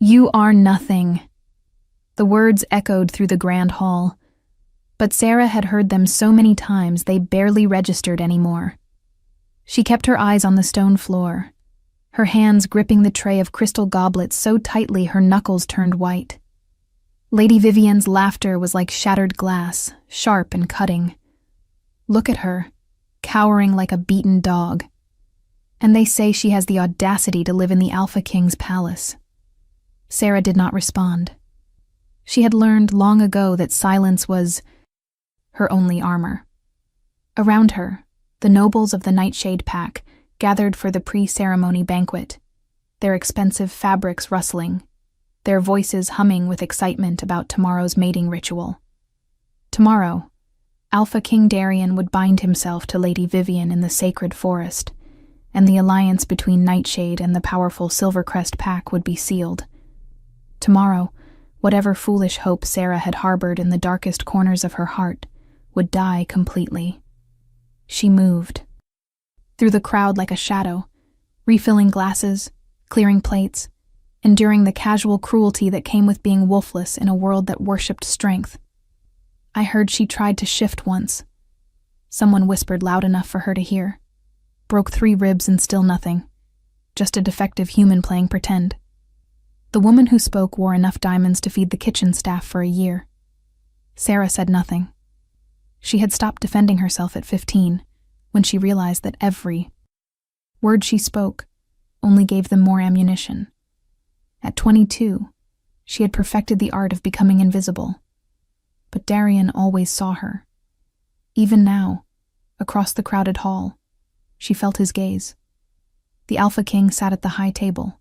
You are nothing." The words echoed through the grand hall, but Sarah had heard them so many times they barely registered anymore. She kept her eyes on the stone floor, her hands gripping the tray of crystal goblets so tightly her knuckles turned white. Lady Vivian's laughter was like shattered glass, sharp and cutting. Look at her, cowering like a beaten dog. And they say she has the audacity to live in the Alpha King's palace. Sarah did not respond. She had learned long ago that silence was her only armor. Around her, the nobles of the Nightshade Pack gathered for the pre-ceremony banquet, their expensive fabrics rustling, their voices humming with excitement about tomorrow's mating ritual. Tomorrow, Alpha King Darien would bind himself to Lady Vivian in the sacred forest, and the alliance between Nightshade and the powerful Silvercrest Pack would be sealed. Tomorrow, whatever foolish hope Sarah had harbored in the darkest corners of her heart would die completely. She moved through the crowd like a shadow, refilling glasses, clearing plates, enduring the casual cruelty that came with being wolfless in a world that worshipped strength. I heard she tried to shift once. Someone whispered loud enough for her to hear. Broke 3 ribs and still nothing. Just a defective human playing pretend. The woman who spoke wore enough diamonds to feed the kitchen staff for a year. Sarah said nothing. She had stopped defending herself at 15, when she realized that every word she spoke only gave them more ammunition. At 22, she had perfected the art of becoming invisible. But Darien always saw her. Even now, across the crowded hall, she felt his gaze. The Alpha King sat at the high table,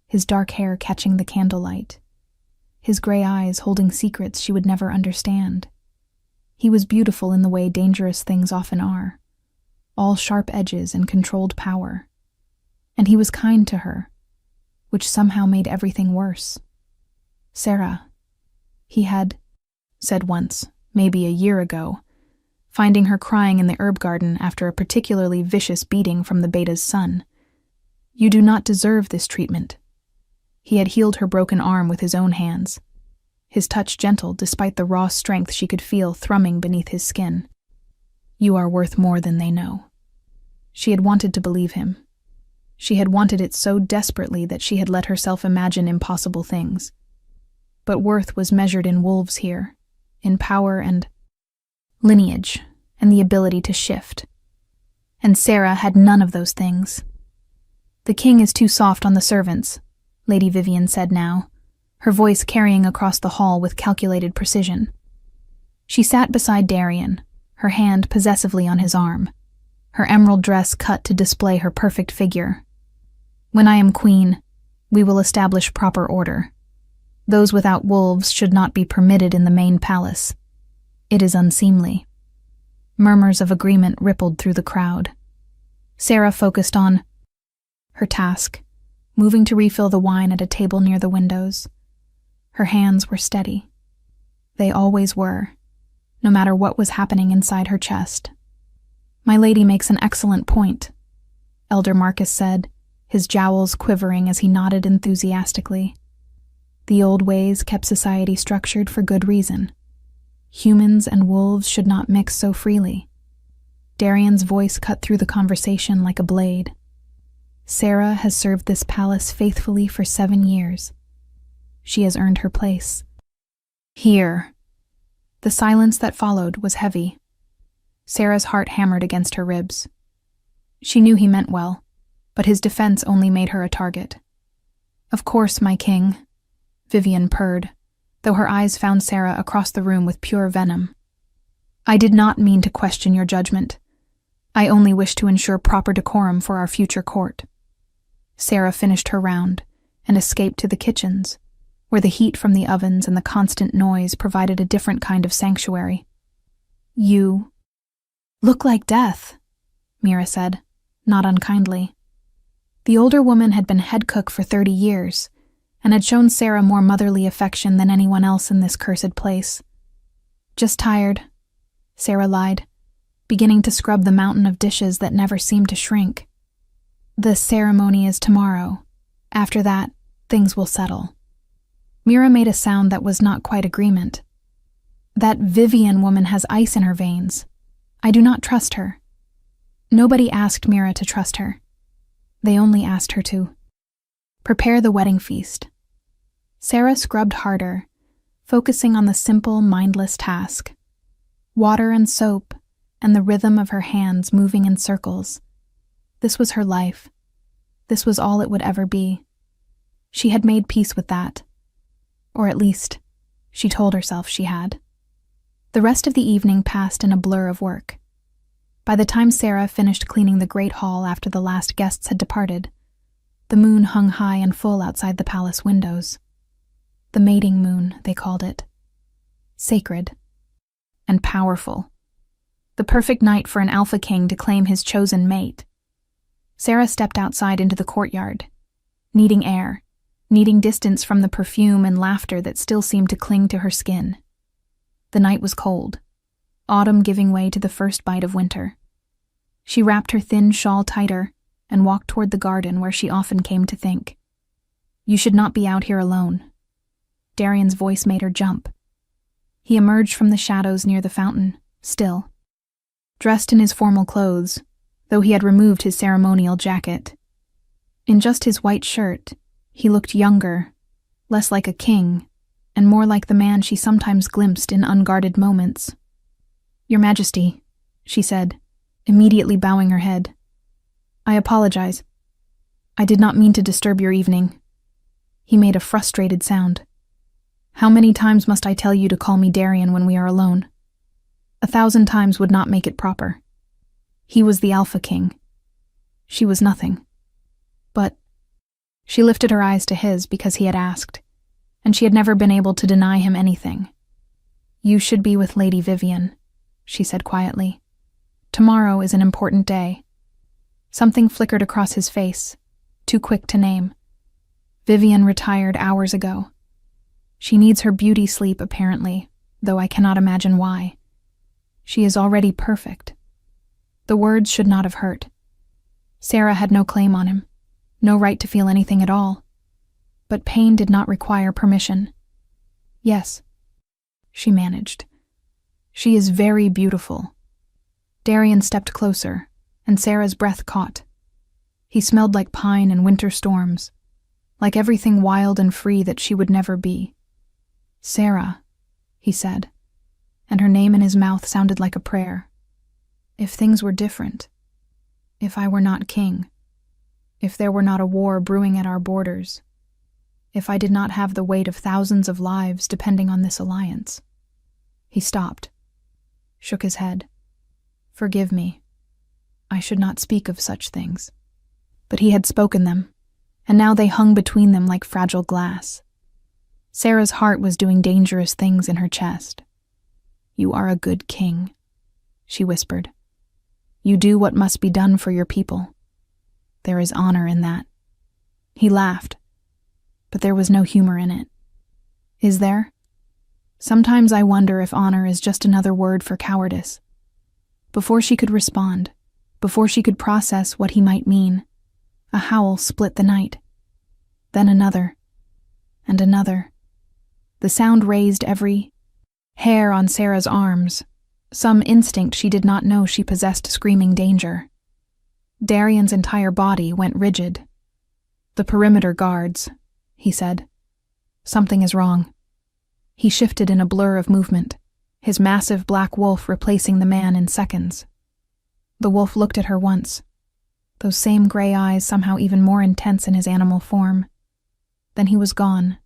his dark hair catching the candlelight, his gray eyes holding secrets she would never understand. He was beautiful in the way dangerous things often are, all sharp edges and controlled power. And he was kind to her, which somehow made everything worse. "Sarah," he had said once, maybe a year ago, finding her crying in the herb garden after a particularly vicious beating from the beta's son. "You do not deserve this treatment." He had healed her broken arm with his own hands, his touch gentle despite the raw strength she could feel thrumming beneath his skin. "You are worth more than they know." She had wanted to believe him. She had wanted it so desperately that she had let herself imagine impossible things. But worth was measured in wolves here, in power and lineage, and the ability to shift. And Sarah had none of those things. "The king is too soft on the servants," Lady Vivian said now, her voice carrying across the hall with calculated precision. She sat beside Darien, her hand possessively on his arm, her emerald dress cut to display her perfect figure. "When I am queen, we will establish proper order. Those without wolves should not be permitted in the main palace. It is unseemly." Murmurs of agreement rippled through the crowd. Sarah focused on her task, moving to refill the wine at a table near the windows. Her hands were steady. They always were, no matter what was happening inside her chest. "My lady makes an excellent point," Elder Marcus said, his jowls quivering as he nodded enthusiastically. "The old ways kept society structured for good reason. Humans and wolves should not mix so freely." Darien's voice cut through the conversation like a blade. "Sarah has served this palace faithfully for 7 years. She has earned her place here." The silence that followed was heavy. Sarah's heart hammered against her ribs. She knew he meant well, but his defense only made her a target. "Of course, my king," Vivian purred, though her eyes found Sarah across the room with pure venom. "I did not mean to question your judgment. I only wish to ensure proper decorum for our future court." Sarah finished her round and escaped to the kitchens, where the heat from the ovens and the constant noise provided a different kind of sanctuary. "You look like death," Mira said, not unkindly. The older woman had been head cook for 30 years, and had shown Sarah more motherly affection than anyone else in this cursed place. "Just tired," Sarah lied, beginning to scrub the mountain of dishes that never seemed to shrink. "The ceremony is tomorrow. After that, things will settle." Mira made a sound that was not quite agreement. That Vivian woman has ice in her veins. I do not trust her. Nobody asked Mira to trust her. They only asked her to prepare the wedding feast. Sarah scrubbed harder, focusing on the simple, mindless task. Water and soap, and the rhythm of her hands moving in circles. This was her life. This was all it would ever be. She had made peace with that. Or at least, she told herself she had. The rest of the evening passed in a blur of work. By the time Sarah finished cleaning the great hall after the last guests had departed, the moon hung high and full outside the palace windows. The mating moon, they called it. Sacred. And powerful. The perfect night for an alpha king to claim his chosen mate. Sarah stepped outside into the courtyard, needing air, needing distance from the perfume and laughter that still seemed to cling to her skin. The night was cold, autumn giving way to the first bite of winter. She wrapped her thin shawl tighter and walked toward the garden where she often came to think. You should not be out here alone. Darian's voice made her jump. He emerged from the shadows near the fountain, still. Dressed in his formal clothes, though he had removed his ceremonial jacket. In just his white shirt, he looked younger, less like a king, and more like the man she sometimes glimpsed in unguarded moments. Your Majesty, she said, immediately bowing her head. I apologize. I did not mean to disturb your evening. He made a frustrated sound. How many times must I tell you to call me Darian when we are alone? 1,000 times would not make it proper. He was the Alpha King. She was nothing. But she lifted her eyes to his because he had asked, and she had never been able to deny him anything. You should be with Lady Vivian, she said quietly. Tomorrow is an important day. Something flickered across his face, too quick to name. Vivian retired hours ago. She needs her beauty sleep, apparently, though I cannot imagine why. She is already perfect. The words should not have hurt. Sarah had no claim on him, no right to feel anything at all. But pain did not require permission. Yes, she managed. She is very beautiful. Darian stepped closer, and Sarah's breath caught. He smelled like pine and winter storms, like everything wild and free that she would never be. Sarah, he said, and her name in his mouth sounded like a prayer. If things were different, if I were not king, if there were not a war brewing at our borders, if I did not have the weight of thousands of lives depending on this alliance. He stopped, shook his head. Forgive me. I should not speak of such things. But he had spoken them, and now they hung between them like fragile glass. Sarah's heart was doing dangerous things in her chest. You are a good king, she whispered. You do what must be done for your people. There is honor in that. He laughed, but there was no humor in it. Is there? Sometimes I wonder if honor is just another word for cowardice. Before she could respond, before she could process what he might mean, a howl split the night. Then another, and another. The sound raised every hair on Sarah's arms, some instinct she did not know she possessed screaming danger. Darian's entire body went rigid. The perimeter guards, he said. Something is wrong. He shifted in a blur of movement, his massive black wolf replacing the man in seconds. The wolf looked at her once, those same gray eyes somehow even more intense in his animal form. Then he was gone,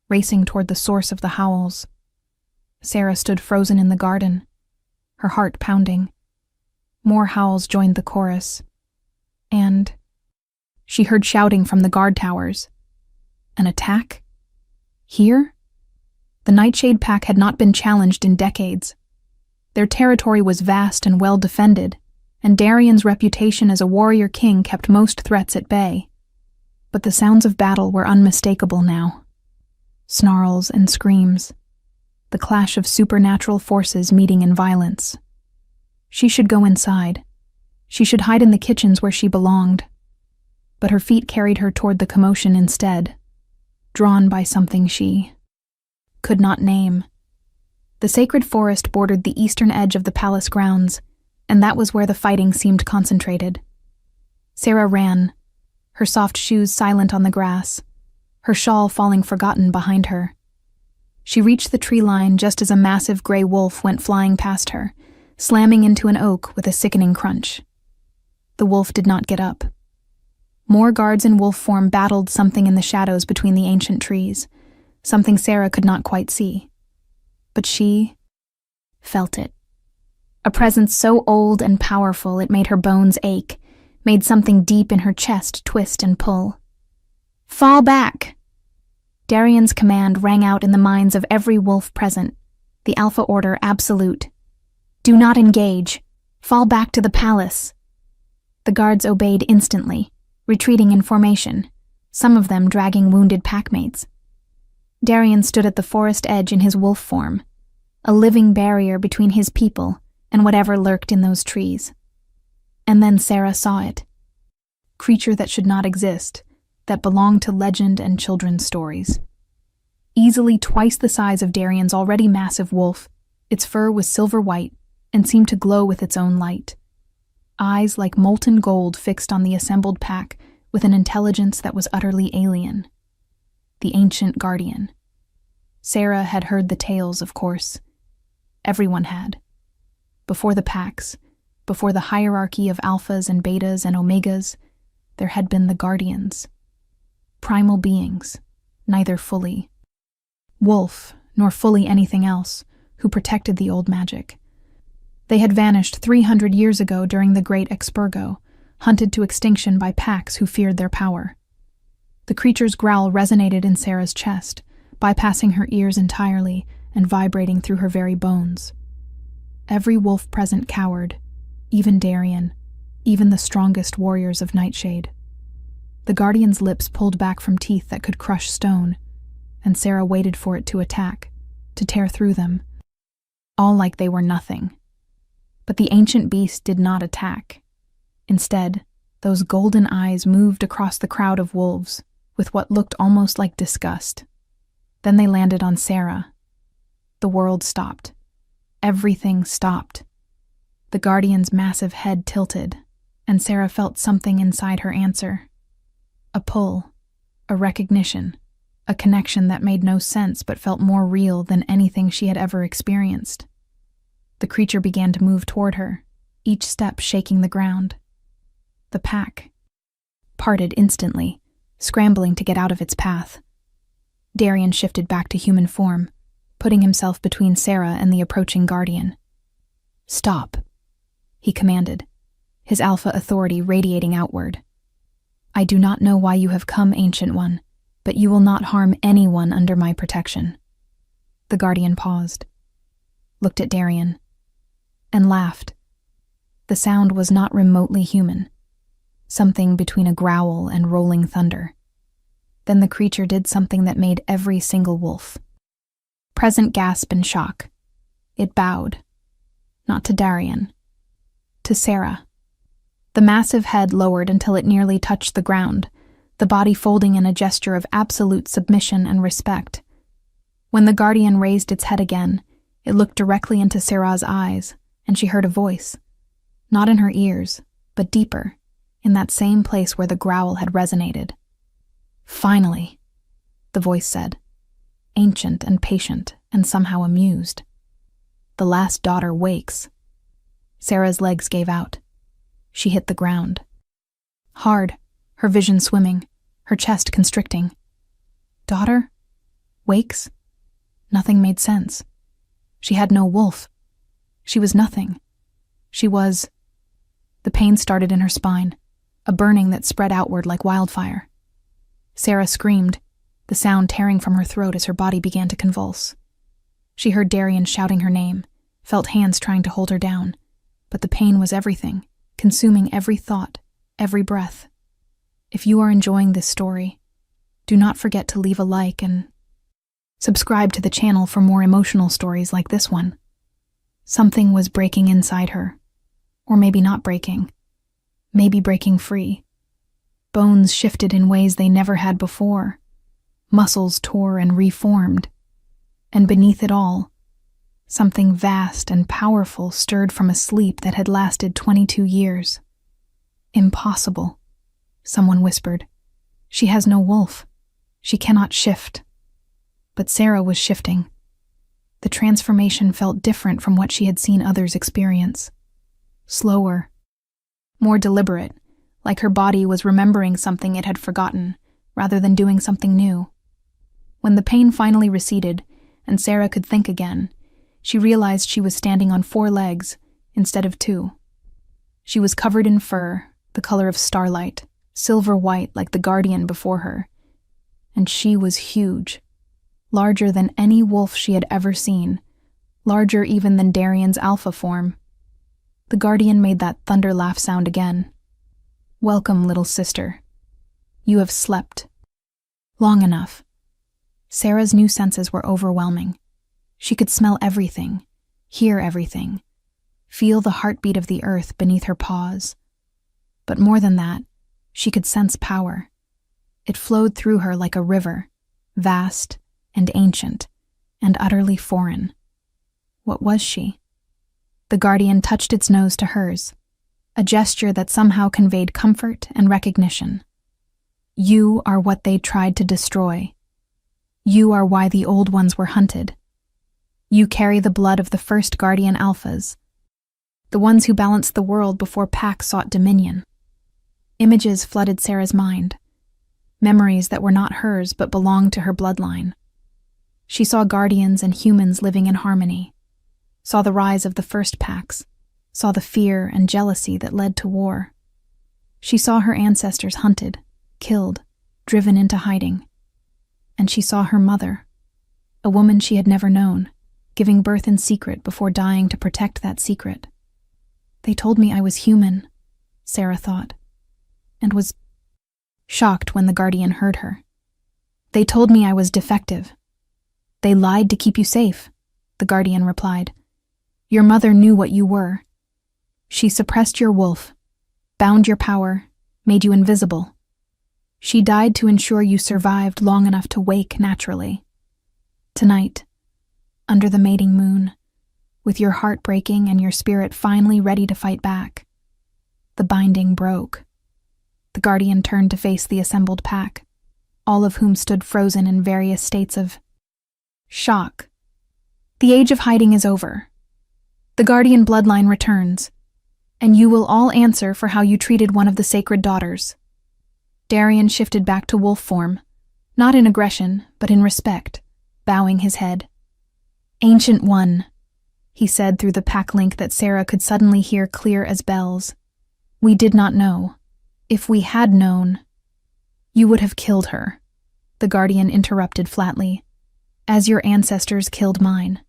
racing toward the source of the howls. Sarah stood frozen in the garden, her heart pounding. More howls joined the chorus, and she heard shouting from the guard towers. An attack? Here? The Nightshade Pack had not been challenged in decades. Their territory was vast and well defended, and Darian's reputation as a warrior king kept most threats at bay. But the sounds of battle were unmistakable now. Snarls and screams. The clash of supernatural forces meeting in violence. She should go inside. She should hide in the kitchens where she belonged. But her feet carried her toward the commotion instead, drawn by something she could not name. The sacred forest bordered the eastern edge of the palace grounds, and that was where the fighting seemed concentrated. Sarah ran, her soft shoes silent on the grass, her shawl falling forgotten behind her. She reached the tree line just as a massive gray wolf went flying past her, slamming into an oak with a sickening crunch. The wolf did not get up. More guards in wolf form battled something in the shadows between the ancient trees, something Sarah could not quite see. But she felt it. A presence so old and powerful it made her bones ache, made something deep in her chest twist and pull. "Fall back!" Darian's command rang out in the minds of every wolf present, the alpha order absolute. "Do not engage. Fall back to the palace." The guards obeyed instantly, retreating in formation, some of them dragging wounded packmates. Darian stood at the forest edge in his wolf form, a living barrier between his people and whatever lurked in those trees. And then Sarah saw it. Creature that should not exist, that belonged to legend and children's stories. Easily twice the size of Darian's already massive wolf, its fur was silver white and seemed to glow with its own light. Eyes like molten gold fixed on the assembled pack with an intelligence that was utterly alien. The ancient guardian. Sarah had heard the tales, of course. Everyone had. Before the packs, before the hierarchy of alphas and betas and omegas, there had been the guardians. Primal beings, neither fully wolf nor fully anything else, who protected the old magic. They had vanished 300 years ago during the Great Expurgo, hunted to extinction by packs who feared their power. The creature's growl resonated in Sarah's chest, bypassing her ears entirely and vibrating through her very bones. Every wolf present cowered, even Darian, even the strongest warriors of Nightshade. The guardian's lips pulled back from teeth that could crush stone, and Sarah waited for it to attack, to tear through them, all like they were nothing. But the ancient beast did not attack. Instead, those golden eyes moved across the crowd of wolves with what looked almost like disgust. Then they landed on Sarah. The world stopped. Everything stopped. The guardian's massive head tilted, and Sarah felt something inside her answer. A pull, a recognition, a connection that made no sense but felt more real than anything she had ever experienced. The creature began to move toward her, each step shaking the ground. The pack parted instantly, scrambling to get out of its path. Darian shifted back to human form, putting himself between Sarah and the approaching guardian. "Stop," he commanded, his alpha authority radiating outward. "I do not know why you have come, Ancient One, but you will not harm anyone under my protection." The guardian paused, looked at Darian, and laughed. The sound was not remotely human, something between a growl and rolling thunder. Then the creature did something that made every single wolf present gasp in shock. It bowed, not to Darian, to Sarah. The massive head lowered until it nearly touched the ground, the body folding in a gesture of absolute submission and respect. When the guardian raised its head again, it looked directly into Sarah's eyes, and she heard a voice, not in her ears, but deeper, in that same place where the growl had resonated. "Finally," the voice said, ancient and patient and somehow amused. "The last daughter wakes." Sarah's legs gave out. She hit the ground. Hard, her vision swimming, her chest constricting. Daughter? Wakes? Nothing made sense. She had no wolf. She was nothing. She was... The pain started in her spine, a burning that spread outward like wildfire. Sarah screamed, the sound tearing from her throat as her body began to convulse. She heard Darian shouting her name, felt hands trying to hold her down, but the pain was everything, consuming every thought, every breath. If you are enjoying this story, do not forget to leave a like and subscribe to the channel for more emotional stories like this one. Something was breaking inside her, or maybe not breaking, maybe breaking free. Bones shifted in ways they never had before. Muscles tore and reformed. And beneath it all, something vast and powerful stirred from a sleep that had lasted 22 years. Impossible, someone whispered. She has no wolf. She cannot shift. But Sarah was shifting. The transformation felt different from what she had seen others experience. Slower, more deliberate, like her body was remembering something it had forgotten, rather than doing something new. When the pain finally receded, and Sarah could think again, she realized she was standing on 4 legs instead of 2. She was covered in fur, the color of starlight, silver white like the guardian before her. And she was huge, larger than any wolf she had ever seen, larger even than Darian's alpha form. The guardian made that thunder laugh sound again. Welcome, little sister. You have slept. Long enough. Sarah's new senses were overwhelming. She could smell everything, hear everything, feel the heartbeat of the earth beneath her paws. But more than that, she could sense power. It flowed through her like a river, vast and ancient, and utterly foreign. What was she? The guardian touched its nose to hers, a gesture that somehow conveyed comfort and recognition. You are what they tried to destroy. You are why the old ones were hunted. You carry the blood of the first guardian alphas, the ones who balanced the world before packs sought dominion. Images flooded Sarah's mind, memories that were not hers but belonged to her bloodline. She saw guardians and humans living in harmony, saw the rise of the first packs, saw the fear and jealousy that led to war. She saw her ancestors hunted, killed, driven into hiding. And she saw her mother, a woman she had never known, giving birth in secret before dying to protect that secret. They told me I was human, Sarah thought, and was shocked when the guardian heard her. They told me I was defective. They lied to keep you safe, the guardian replied. Your mother knew what you were. She suppressed your wolf, bound your power, made you invisible. She died to ensure you survived long enough to wake naturally. Tonight, under the mating moon, with your heart breaking and your spirit finally ready to fight back, the binding broke. The guardian turned to face the assembled pack, all of whom stood frozen in various states of shock. The age of hiding is over. The guardian bloodline returns, and you will all answer for how you treated one of the sacred daughters. Darian shifted back to wolf form, not in aggression, but in respect, bowing his head. Ancient One, he said through the pack link that Sarah could suddenly hear clear as bells. We did not know. If we had known, you would have killed her, the guardian interrupted flatly, as your ancestors killed mine.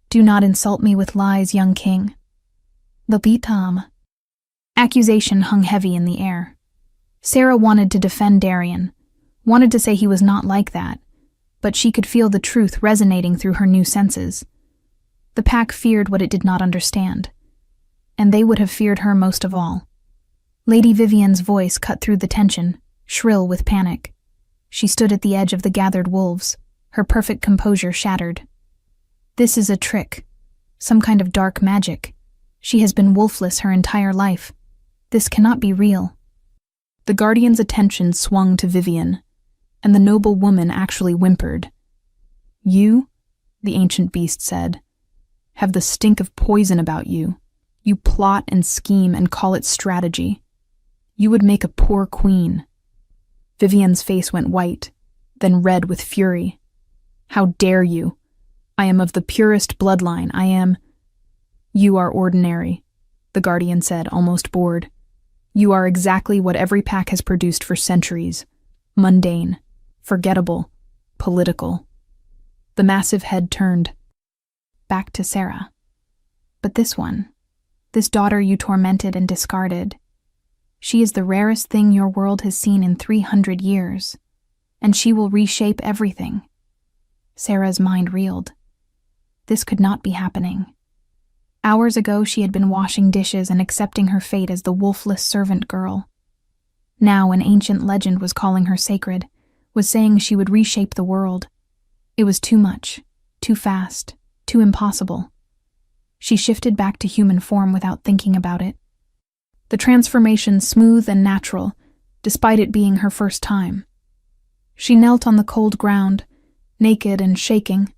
Do not insult me with lies, young king. The Bitam. Accusation hung heavy in the air. Sarah wanted to defend Darian, wanted to say he was not like that, but she could feel the truth resonating through her new senses. The pack feared what it did not understand, and they would have feared her most of all. Lady Vivian's voice cut through the tension, shrill with panic. She stood at the edge of the gathered wolves, her perfect composure shattered. This is a trick, some kind of dark magic. She has been wolfless her entire life. This cannot be real. The guardian's attention swung to Vivian, and the noble woman actually whimpered. You, the ancient beast said, have the stink of poison about you. You plot and scheme and call it strategy. You would make a poor queen. Vivian's face went white, then red with fury. How dare you? I am of the purest bloodline. I am... You are ordinary, the guardian said, almost bored. You are exactly what every pack has produced for centuries. Mundane, forgettable, political. The massive head turned back to Sarah. But this one, this daughter you tormented and discarded, she is the rarest thing your world has seen in 300 years, and she will reshape everything. Sarah's mind reeled. This could not be happening. Hours ago, she had been washing dishes and accepting her fate as the wolfless servant girl. Now an ancient legend was calling her sacred, was saying she would reshape the world. It was too much. too fast, too impossible. She shifted back to human form without thinking about it. The transformation smooth and natural, despite it being her first time. She knelt on the cold ground, naked and shaking,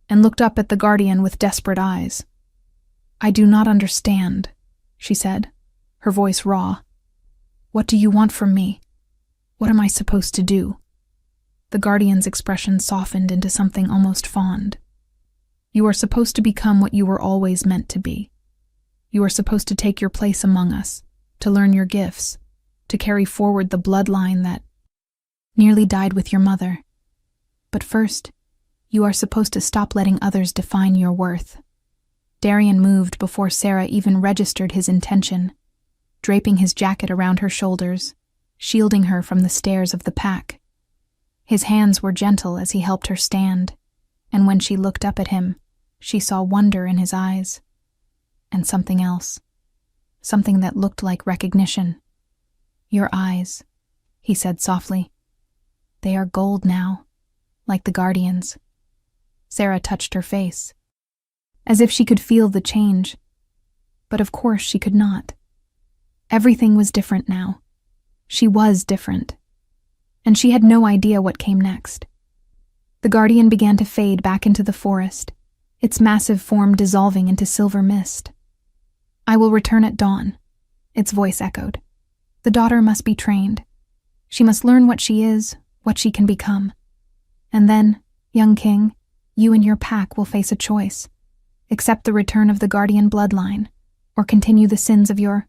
and looked up at the guardian with desperate eyes. "I do not understand," she said, her voice raw. "What do you want from me? What am I supposed to do?" The guardian's expression softened into something almost fond. "You are supposed to become what you were always meant to be. You are supposed to take your place among us, to learn your gifts, to carry forward the bloodline that nearly died with your mother. But first, you are supposed to stop letting others define your worth." Darian moved before Sarah even registered his intention, draping his jacket around her shoulders, shielding her from the stares of the pack. His hands were gentle as he helped her stand, and when she looked up at him, she saw wonder in his eyes. And something else. Something that looked like recognition. "Your eyes," he said softly. "They are gold now, like the guardian's." Sarah touched her face, as if she could feel the change. But of course she could not. Everything was different now. She was different. And she had no idea what came next. The guardian began to fade back into the forest, its massive form dissolving into silver mist. "I will return at dawn," its voice echoed. "The daughter must be trained. She must learn what she is, what she can become. And then, young king, you and your pack will face a choice. Accept the return of the guardian bloodline, or continue the sins of your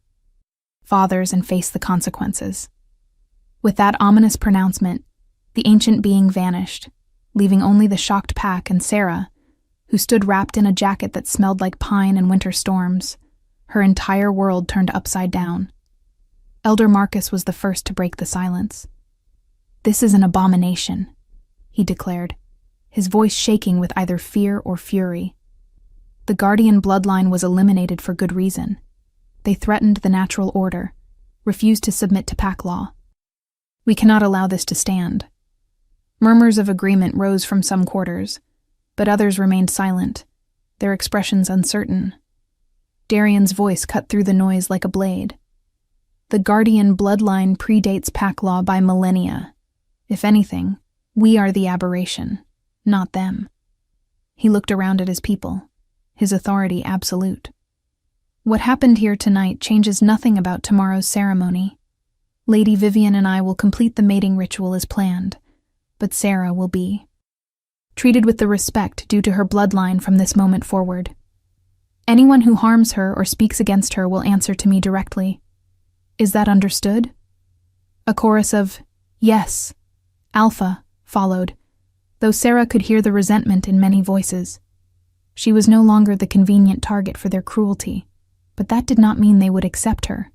fathers and face the consequences." With that ominous pronouncement, the ancient being vanished, leaving only the shocked pack and Sarah, who stood wrapped in a jacket that smelled like pine and winter storms, her entire world turned upside down. Elder Marcus was the first to break the silence. "This is an abomination," he declared, his voice shaking with either fear or fury. The guardian bloodline was eliminated for good reason. They threatened the natural order, refused to submit to pack law. "We cannot allow this to stand." Murmurs of agreement rose from some quarters, but others remained silent, their expressions uncertain. Darian's voice cut through the noise like a blade. "The guardian bloodline predates pack law by millennia. If anything, we are the aberration, not them." He looked around at his people, his authority absolute. "What happened here tonight changes nothing about tomorrow's ceremony. Lady Vivian and I will complete the mating ritual as planned, but Sarah will be treated with the respect due to her bloodline from this moment forward. Anyone who harms her or speaks against her will answer to me directly. Is that understood?" A chorus of "Yes, Alpha" followed, though Sarah could hear the resentment in many voices. She was no longer the convenient target for their cruelty, but that did not mean they would accept her.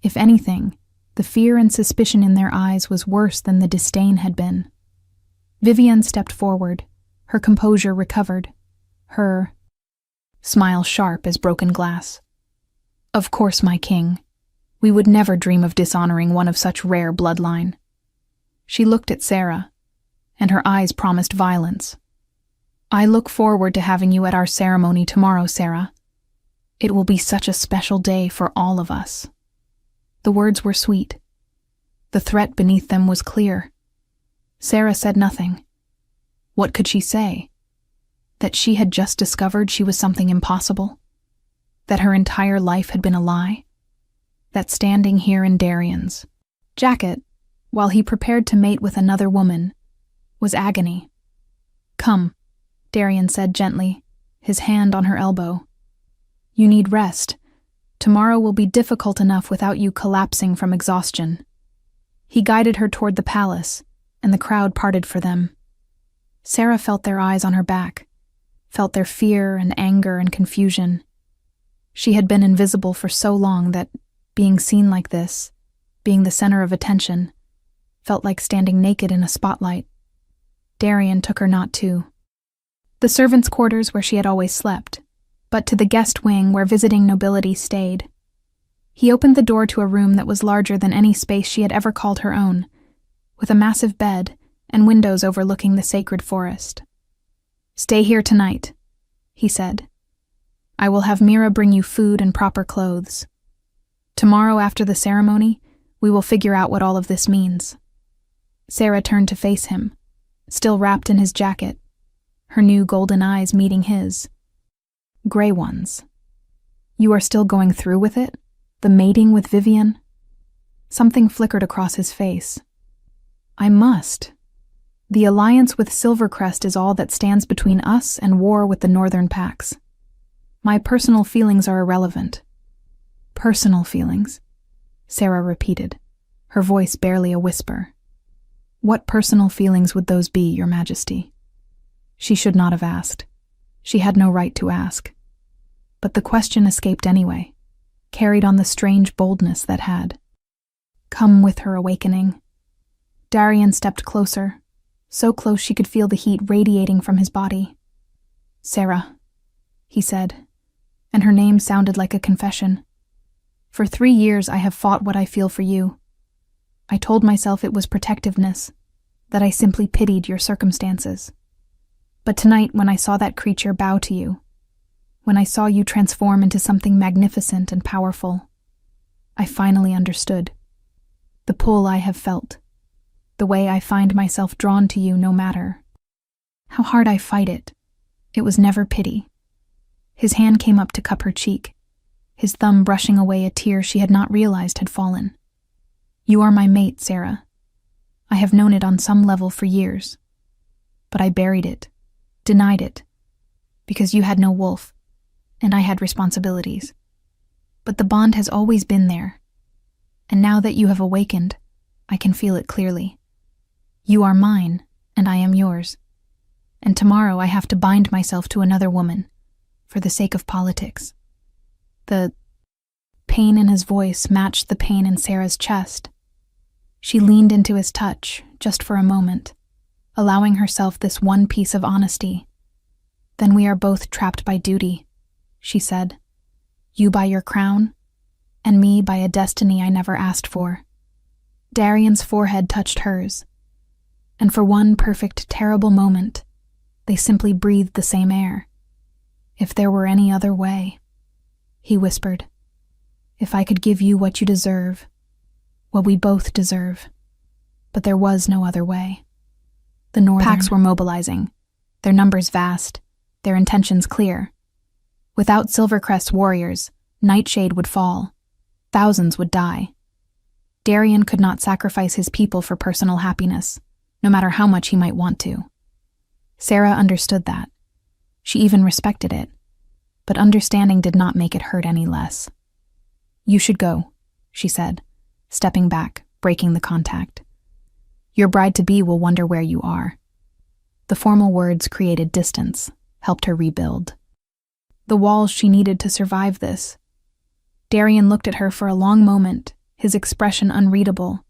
If anything, the fear and suspicion in their eyes was worse than the disdain had been. Vivian stepped forward, her composure recovered, her smile sharp as broken glass. "Of course, my king. We would never dream of dishonoring one of such rare bloodline." She looked at Sarah, and her eyes promised violence. "I look forward to having you at our ceremony tomorrow, Sarah. It will be such a special day for all of us." The words were sweet. The threat beneath them was clear. Sarah said nothing. What could she say? That she had just discovered she was something impossible? That her entire life had been a lie? That standing here in Darian's jacket, while he prepared to mate with another woman, was agony? "Come," Darian said gently, his hand on her elbow. "You need rest. Tomorrow will be difficult enough without you collapsing from exhaustion." He guided her toward the palace, and the crowd parted for them. Sarah felt their eyes on her back, felt their fear and anger and confusion. She had been invisible for so long that, being seen like this, being the center of attention, felt like standing naked in a spotlight. Darian took her not to the servants' quarters where she had always slept, but to the guest wing where visiting nobility stayed. He opened the door to a room that was larger than any space she had ever called her own, with a massive bed and windows overlooking the sacred forest. "Stay here tonight," he said. "I will have Mira bring you food and proper clothes. Tomorrow after the ceremony, we will figure out what all of this means." Sarah turned to face him, still wrapped in his jacket, her new golden eyes meeting his. Gray ones. "You are still going through with it? The mating with Vivian?" Something flickered across his face. "I must. The alliance with Silvercrest is all that stands between us and war with the Northern Pacts. My personal feelings are irrelevant." "Personal feelings?" Sarah repeated, her voice barely a whisper. "What personal feelings would those be, Your Majesty?" She should not have asked. She had no right to ask. But the question escaped anyway, carried on the strange boldness that had come with her awakening. Darian stepped closer, so close she could feel the heat radiating from his body. "Sarah," he said, and her name sounded like a confession. "For 3 years I have fought what I feel for you. I told myself it was protectiveness, that I simply pitied your circumstances. But tonight, when I saw that creature bow to you, when I saw you transform into something magnificent and powerful, I finally understood. The pull I have felt, the way I find myself drawn to you no matter how hard I fight it, it was never pity." His hand came up to cup her cheek, his thumb brushing away a tear she had not realized had fallen. "You are my mate, Sarah. I have known it on some level for years. But I buried it, denied it, because you had no wolf, and I had responsibilities. But the bond has always been there, and now that you have awakened, I can feel it clearly. You are mine, and I am yours. And tomorrow I have to bind myself to another woman, for the sake of politics." The pain in his voice matched the pain in Sarah's chest. She leaned into his touch, just for a moment, allowing herself this one piece of honesty. "Then we are both trapped by duty," she said. "You by your crown, and me by a destiny I never asked for." Darian's forehead touched hers, and for one perfect, terrible moment, they simply breathed the same air. "If there were any other way," he whispered. "If I could give you what you deserve, what we both deserve. But there was no other way." The Northern Pacts were mobilizing, their numbers vast, their intentions clear. Without Silvercrest's warriors, Nightshade would fall. Thousands would die. Darian could not sacrifice his people for personal happiness, no matter how much he might want to. Sarah understood that. She even respected it, but understanding did not make it hurt any less. "You should go," she said, stepping back, breaking the contact. "Your bride-to-be will wonder where you are." The formal words created distance, helped her rebuild. The walls she needed to survive this. Darian looked at her for a long moment, his expression unreadable.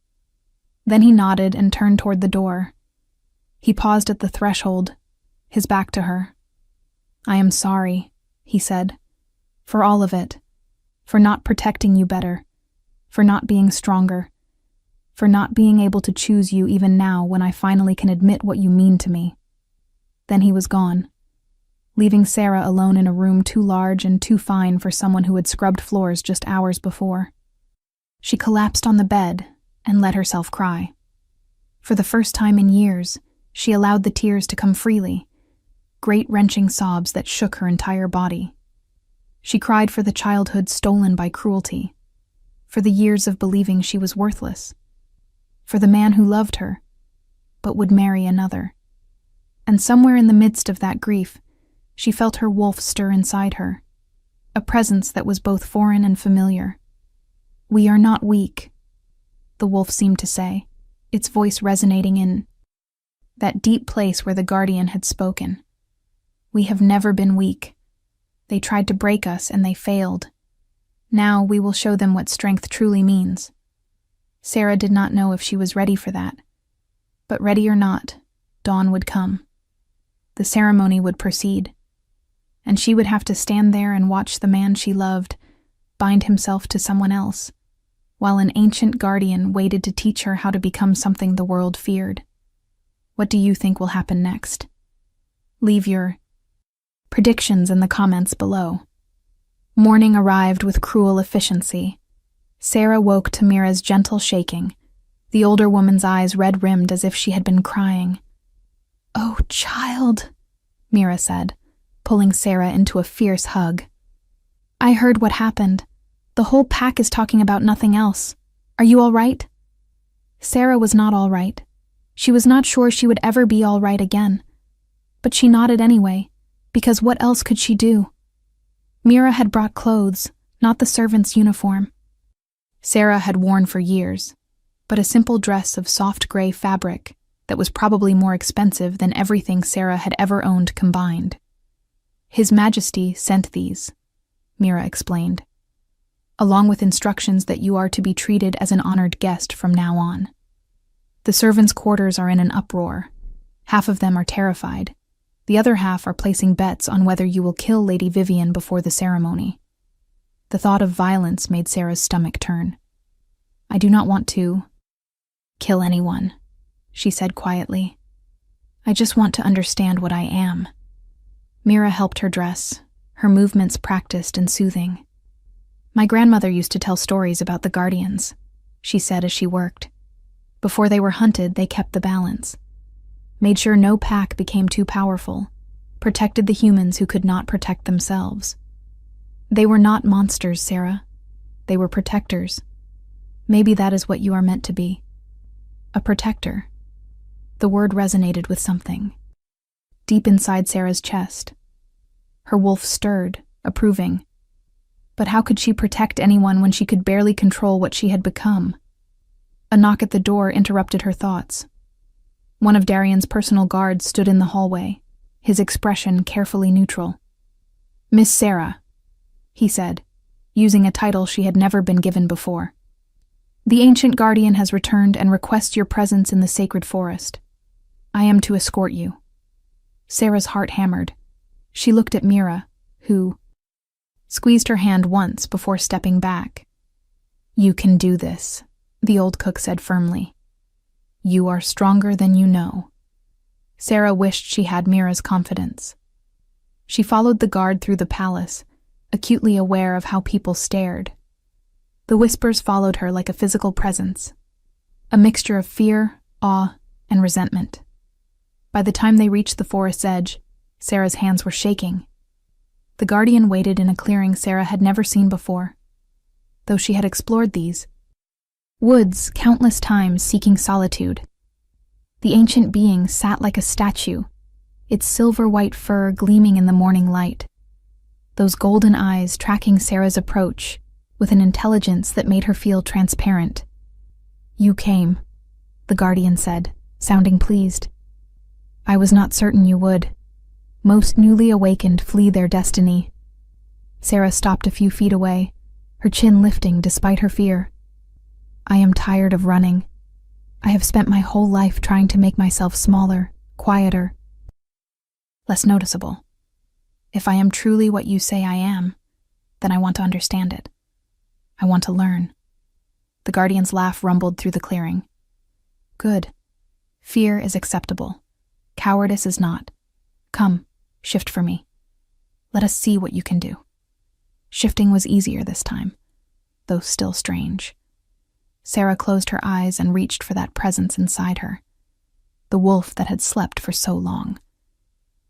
Then he nodded and turned toward the door. He paused at the threshold, his back to her. "I am sorry," he said, "for all of it, for not protecting you better, for not being stronger, for not being able to choose you even now when I finally can admit what you mean to me." Then he was gone, leaving Sarah alone in a room too large and too fine for someone who had scrubbed floors just hours before. She collapsed on the bed and let herself cry. For the first time in years, she allowed the tears to come freely, great wrenching sobs that shook her entire body. She cried for the childhood stolen by cruelty, for the years of believing she was worthless, for the man who loved her, but would marry another. And somewhere in the midst of that grief, she felt her wolf stir inside her, a presence that was both foreign and familiar. "We are not weak," the wolf seemed to say, its voice resonating in that deep place where the guardian had spoken. "We have never been weak. They tried to break us and they failed. Now we will show them what strength truly means." Sarah did not know if she was ready for that. But ready or not, dawn would come. The ceremony would proceed, and she would have to stand there and watch the man she loved bind himself to someone else, while an ancient guardian waited to teach her how to become something the world feared. What do you think will happen next? Leave your predictions in the comments below. Morning arrived with cruel efficiency. Sarah woke to Mira's gentle shaking, the older woman's eyes red-rimmed as if she had been crying. "Oh, child," Mira said, pulling Sarah into a fierce hug. "I heard what happened. The whole pack is talking about nothing else. Are you all right?" Sarah was not all right. She was not sure she would ever be all right again. But she nodded anyway, because what else could she do? Mira had brought clothes, not the servant's uniform. Sarah had worn for years, but a simple dress of soft gray fabric that was probably more expensive than everything Sarah had ever owned combined. "His Majesty sent these," Mira explained, "along with instructions that you are to be treated as an honored guest from now on. The servants' quarters are in an uproar. Half of them are terrified. The other half are placing bets on whether you will kill Lady Vivian before the ceremony." The thought of violence made Sarah's stomach turn. "I do not want to kill anyone," she said quietly. "I just want to understand what I am." Mira helped her dress, her movements practiced and soothing. "My grandmother used to tell stories about the guardians," she said as she worked. "Before they were hunted, they kept the balance. Made sure no pack became too powerful, protected the humans who could not protect themselves. They were not monsters, Sarah. They were protectors. Maybe that is what you are meant to be. A protector." The word resonated with something deep inside Sarah's chest. Her wolf stirred, approving. But how could she protect anyone when she could barely control what she had become? A knock at the door interrupted her thoughts. One of Darian's personal guards stood in the hallway, his expression carefully neutral. "Miss Sarah," he said, using a title she had never been given before. "The ancient guardian has returned and requests your presence in the sacred forest. I am to escort you." Sarah's heart hammered. She looked at Mira, who squeezed her hand once before stepping back. "You can do this," the old cook said firmly. "You are stronger than you know." Sarah wished she had Mira's confidence. She followed the guard through the palace, acutely aware of how people stared. The whispers followed her like a physical presence, a mixture of fear, awe, and resentment. By the time they reached the forest's edge, Sarah's hands were shaking. The guardian waited in a clearing Sarah had never seen before, though she had explored these woods countless times seeking solitude. The ancient being sat like a statue, its silver-white fur gleaming in the morning light, those golden eyes tracking Sarah's approach with an intelligence that made her feel transparent. "You came," the guardian said, sounding pleased. "I was not certain you would. Most newly awakened flee their destiny." Sarah stopped a few feet away, her chin lifting despite her fear. "I am tired of running. I have spent my whole life trying to make myself smaller, quieter, less noticeable. If I am truly what you say I am, then I want to understand it. I want to learn." The guardian's laugh rumbled through the clearing. "Good. Fear is acceptable. Cowardice is not. Come, shift for me. Let us see what you can do." Shifting was easier this time, though still strange. Sarah closed her eyes and reached for that presence inside her, the wolf that had slept for so long.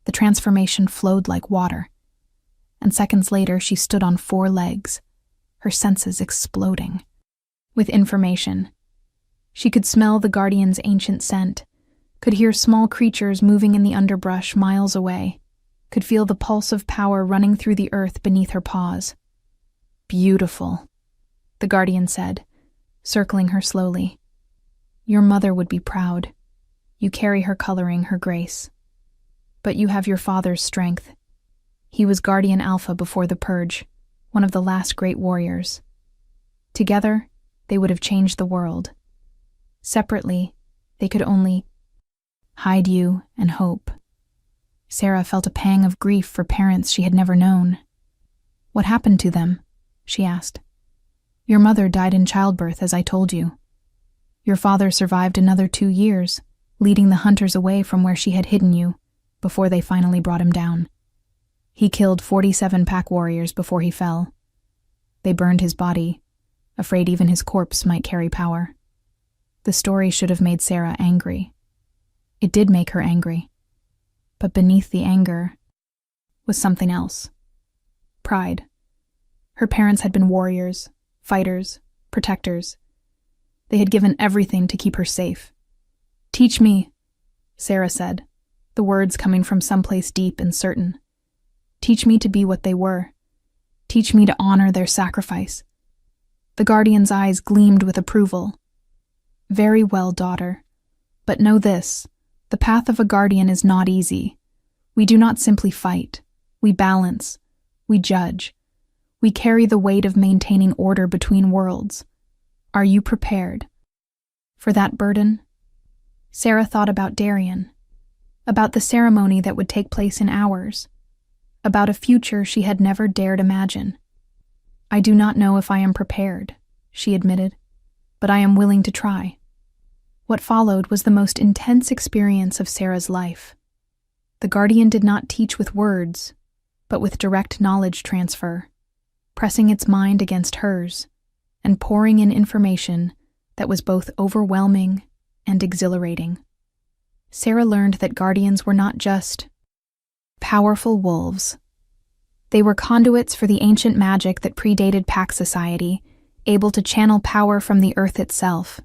The transformation flowed like water, and seconds later she stood on 4 legs, her senses exploding with information. She could smell the guardian's ancient scent, could hear small creatures moving in the underbrush miles away, could feel the pulse of power running through the earth beneath her paws. "Beautiful," the guardian said, circling her slowly. "Your mother would be proud. You carry her coloring, her grace. But you have your father's strength. He was Guardian Alpha before the Purge, one of the last great warriors. Together, they would have changed the world. Separately, they could only hide you and hope." Sarah felt a pang of grief for parents she had never known. "What happened to them?" she asked. "Your mother died in childbirth, as I told you. Your father survived another 2 years, leading the hunters away from where she had hidden you, before they finally brought him down. He killed 47 pack warriors before he fell. They burned his body, afraid even his corpse might carry power. The story should have made Sarah angry. It did make her angry. But beneath the anger was something else. Pride. Her parents had been warriors, fighters, protectors. They had given everything to keep her safe. "Teach me," Sarah said, the words coming from someplace deep and certain. "Teach me to be what they were. Teach me to honor their sacrifice." The guardian's eyes gleamed with approval. "Very well, daughter. But know this, the path of a guardian is not easy. We do not simply fight. We balance. We judge. We carry the weight of maintaining order between worlds. Are you prepared for that burden?" Sarah thought about Darian, about the ceremony that would take place in hours, about a future she had never dared imagine. "I do not know if I am prepared," she admitted, "but I am willing to try." What followed was the most intense experience of Sarah's life. The guardian did not teach with words, but with direct knowledge transfer, pressing its mind against hers and pouring in information that was both overwhelming and exhilarating. Sarah learned that guardians were not just powerful wolves. They were conduits for the ancient magic that predated pack society, able to channel power from the earth itself.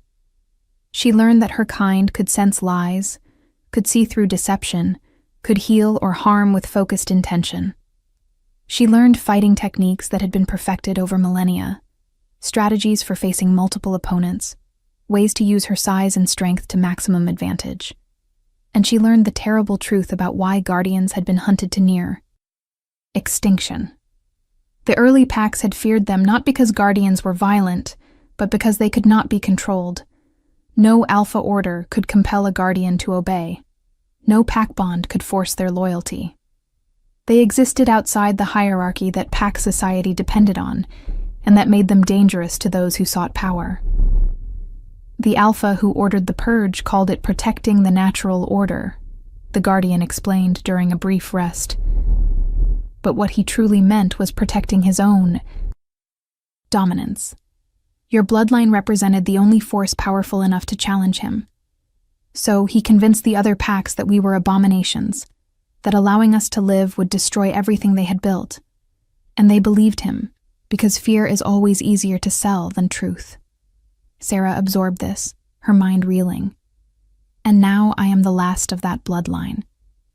She learned that her kind could sense lies, could see through deception, could heal or harm with focused intention. She learned fighting techniques that had been perfected over millennia, strategies for facing multiple opponents, ways to use her size and strength to maximum advantage. And she learned the terrible truth about why guardians had been hunted to near extinction. The early packs had feared them not because guardians were violent, but because they could not be controlled. No alpha order could compel a guardian to obey. No pack bond could force their loyalty. They existed outside the hierarchy that pack society depended on, and that made them dangerous to those who sought power. The alpha who ordered the purge called it protecting the natural order, the guardian explained during a brief rest. But what he truly meant was protecting his own dominance. Your bloodline represented the only force powerful enough to challenge him. So he convinced the other packs that we were abominations, that allowing us to live would destroy everything they had built. And they believed him, because fear is always easier to sell than truth. Sarah absorbed this, her mind reeling. And now I am the last of that bloodline.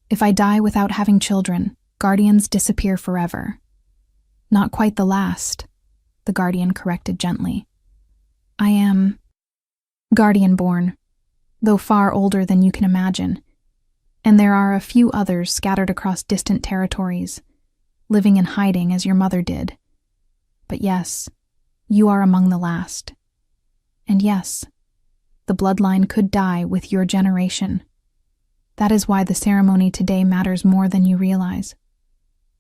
If I die without having children, guardians disappear forever. Not quite the last, the guardian corrected gently. I am guardian-born, though far older than you can imagine. And there are a few others scattered across distant territories, living in hiding as your mother did. But yes, you are among the last. And yes, the bloodline could die with your generation. That is why the ceremony today matters more than you realize.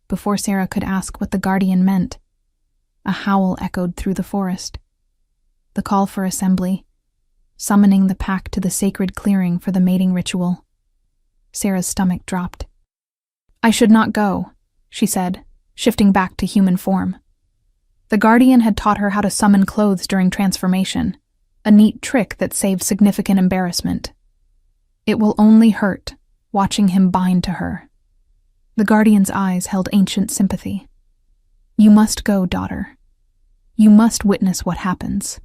Before Sarah could ask what the guardian meant, a howl echoed through the forest. The call for assembly, summoning the pack to the sacred clearing for the mating ritual. Sarah's stomach dropped. I should not go, she said, shifting back to human form. The guardian had taught her how to summon clothes during transformation, a neat trick that saved significant embarrassment. It will only hurt, watching him bind to her. The guardian's eyes held ancient sympathy. You must go, daughter. You must witness what happens.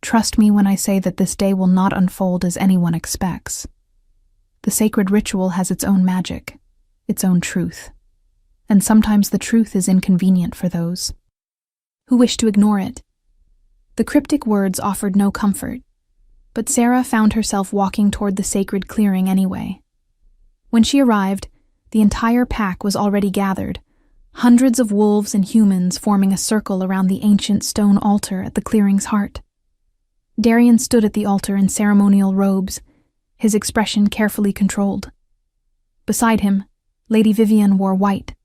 Trust me when I say that this day will not unfold as anyone expects. The sacred ritual has its own magic, its own truth. And sometimes the truth is inconvenient for those who wish to ignore it. The cryptic words offered no comfort, but Sarah found herself walking toward the sacred clearing anyway. When she arrived, the entire pack was already gathered, hundreds of wolves and humans forming a circle around the ancient stone altar at the clearing's heart. Darian stood at the altar in ceremonial robes, his expression carefully controlled. Beside him, Lady Vivian wore white,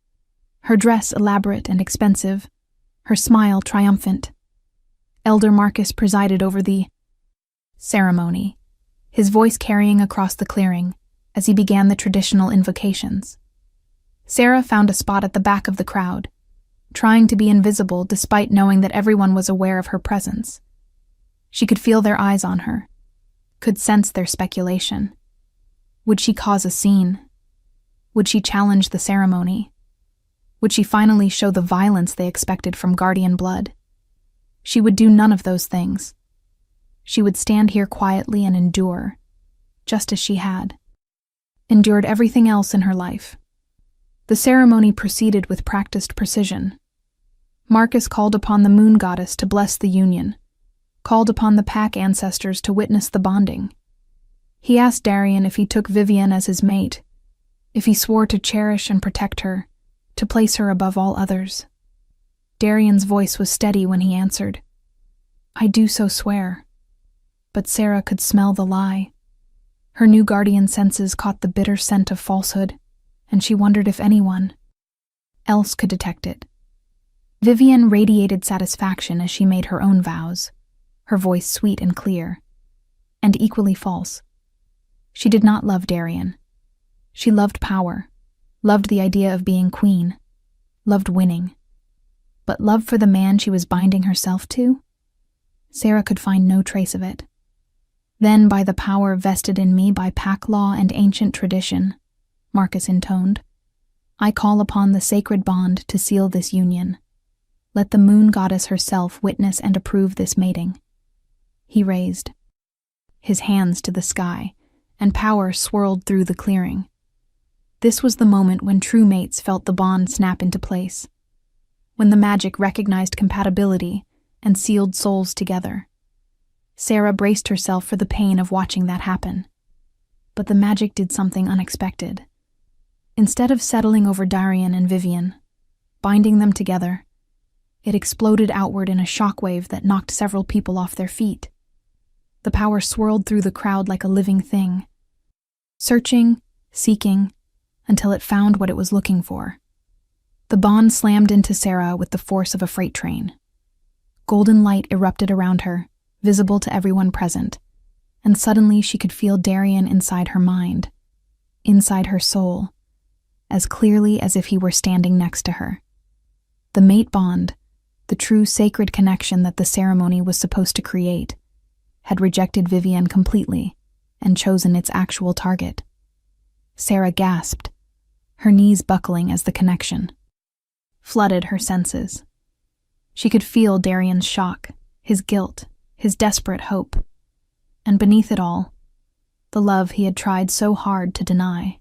her dress elaborate and expensive, her smile triumphant. Elder Marcus presided over the ceremony, his voice carrying across the clearing, as he began the traditional invocations. Sarah found a spot at the back of the crowd, trying to be invisible despite knowing that everyone was aware of her presence. She could feel their eyes on her, could sense their speculation. Would she cause a scene? Would she challenge the ceremony? Would she finally show the violence they expected from guardian blood? She would do none of those things. She would stand here quietly and endure, just as she had endured everything else in her life. The ceremony proceeded with practiced precision. Marcus called upon the moon goddess to bless the union, called upon the pack ancestors to witness the bonding. He asked Darian if he took Vivienne as his mate, if he swore to cherish and protect her, to place her above all others. Darian's voice was steady when he answered, "I do so swear." But Sarah could smell the lie. Her new guardian senses caught the bitter scent of falsehood, and she wondered if anyone else could detect it. Vivienne radiated satisfaction as she made her own vows, her voice sweet and clear, and equally false. She did not love Darian. She loved power, loved the idea of being queen, loved winning. But love for the man she was binding herself to? Sarah could find no trace of it. Then, by the power vested in me by pack law and ancient tradition, Marcus intoned, I call upon the sacred bond to seal this union. Let the moon goddess herself witness and approve this mating. He raised his hands to the sky, and power swirled through the clearing. This was the moment when true mates felt the bond snap into place, when the magic recognized compatibility and sealed souls together. Sarah braced herself for the pain of watching that happen. But the magic did something unexpected. Instead of settling over Darian and Vivienne, binding them together, it exploded outward in a shockwave that knocked several people off their feet. The power swirled through the crowd like a living thing, searching, seeking, until it found what it was looking for. The bond slammed into Sarah with the force of a freight train. Golden light erupted around her, visible to everyone present, and suddenly she could feel Darian inside her mind, inside her soul, as clearly as if he were standing next to her. The mate bond, the true sacred connection that the ceremony was supposed to create, had rejected Vivienne completely and chosen its actual target. Sarah gasped, her knees buckling as the connection flooded her senses. She could feel Darian's shock, his guilt, his desperate hope, and beneath it all, the love he had tried so hard to deny.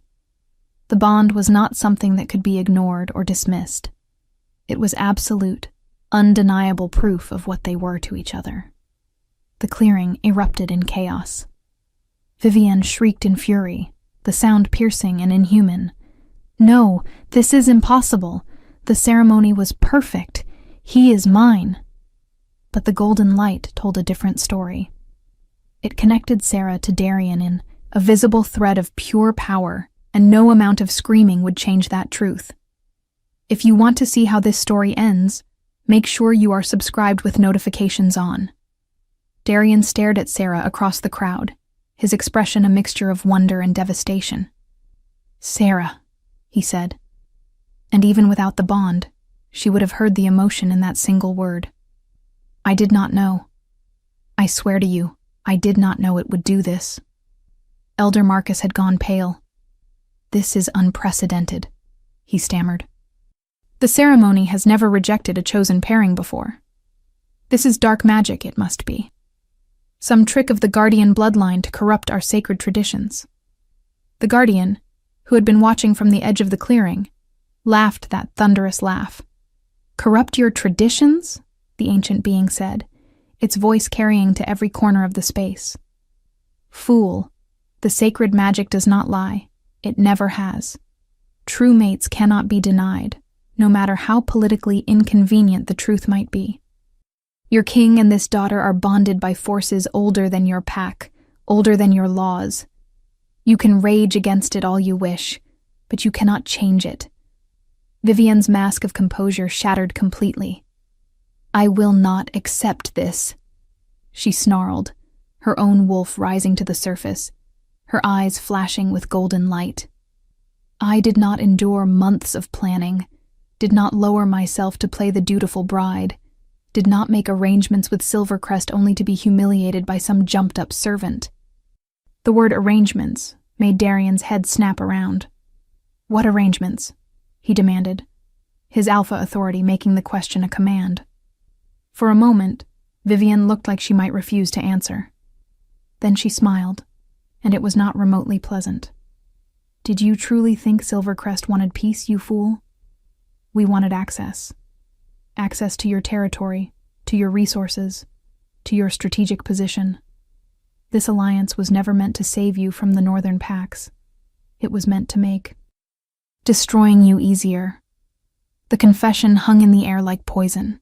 The bond was not something that could be ignored or dismissed. It was absolute, undeniable proof of what they were to each other. The clearing erupted in chaos. Vivienne shrieked in fury, the sound piercing and inhuman. No, this is impossible. The ceremony was perfect. He is mine. But the golden light told a different story. It connected Sarah to Darian in a visible thread of pure power, and no amount of screaming would change that truth. If you want to see how this story ends, make sure you are subscribed with notifications on. Darian stared at Sarah across the crowd, his expression a mixture of wonder and devastation. "Sarah," he said. And even without the bond, she would have heard the emotion in that single word. "I did not know. I swear to you, I did not know it would do this." Elder Marcus had gone pale. "This is unprecedented," he stammered. "The ceremony has never rejected a chosen pairing before. This is dark magic, it must be. Some trick of the guardian bloodline to corrupt our sacred traditions." The guardian, who had been watching from the edge of the clearing, laughed that thunderous laugh. "Corrupt your traditions?" the ancient being said, its voice carrying to every corner of the space. "Fool, the sacred magic does not lie. It never has. True mates cannot be denied, no matter how politically inconvenient the truth might be. Your king and this daughter are bonded by forces older than your pack, older than your laws. You can rage against it all you wish, but you cannot change it." Vivienne's mask of composure shattered completely. "I will not accept this," she snarled, her own wolf rising to the surface, her eyes flashing with golden light. I did not endure months of planning, did not lower myself to play the dutiful bride, did not make arrangements with Silvercrest only to be humiliated by some jumped-up servant. The word arrangements made Darian's head snap around. What arrangements? He demanded, his alpha authority making the question a command. For a moment, Vivian looked like she might refuse to answer. Then she smiled, and it was not remotely pleasant. Did you truly think Silvercrest wanted peace, you fool? We wanted access. Access to your territory, to your resources, to your strategic position. This alliance was never meant to save you from the northern packs. It was meant to make destroying you easier. The confession hung in the air like poison.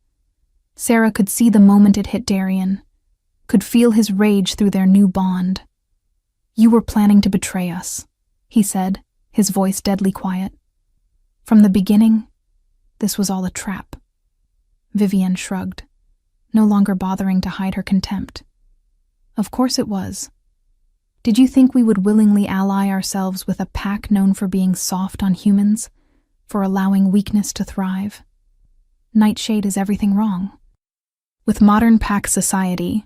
Sarah could see the moment it hit Darian, could feel his rage through their new bond. You were planning to betray us, he said, his voice deadly quiet. From the beginning, this was all a trap. Vivian shrugged, no longer bothering to hide her contempt. Of course it was. Did you think we would willingly ally ourselves with a pack known for being soft on humans, for allowing weakness to thrive? Nightshade is everything wrong. With modern pack society,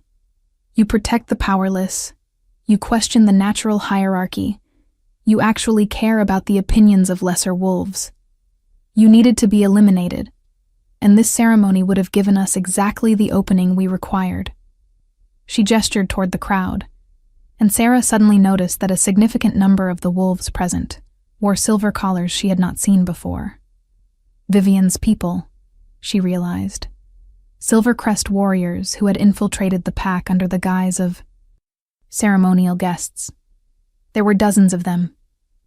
you protect the powerless, you question the natural hierarchy, you actually care about the opinions of lesser wolves. You needed to be eliminated, and this ceremony would have given us exactly the opening we required. She gestured toward the crowd, and Sarah suddenly noticed that a significant number of the wolves present wore silver collars she had not seen before. Vivian's people, she realized. Silvercrest warriors who had infiltrated the pack under the guise of ceremonial guests. There were dozens of them,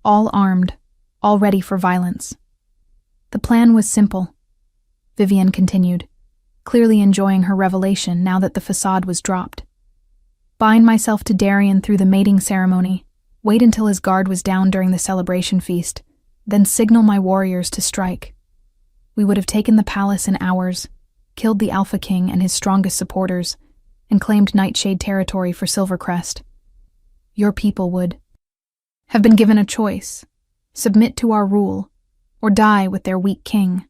all armed, all ready for violence. The plan was simple, Vivian continued, clearly enjoying her revelation now that the facade was dropped. Bind myself to Darian through the mating ceremony, wait until his guard was down during the celebration feast, then signal my warriors to strike. We would have taken the palace in hours, killed the Alpha King and his strongest supporters, and claimed Nightshade territory for Silvercrest. Your people would have been given a choice, submit to our rule, or die with their weak king.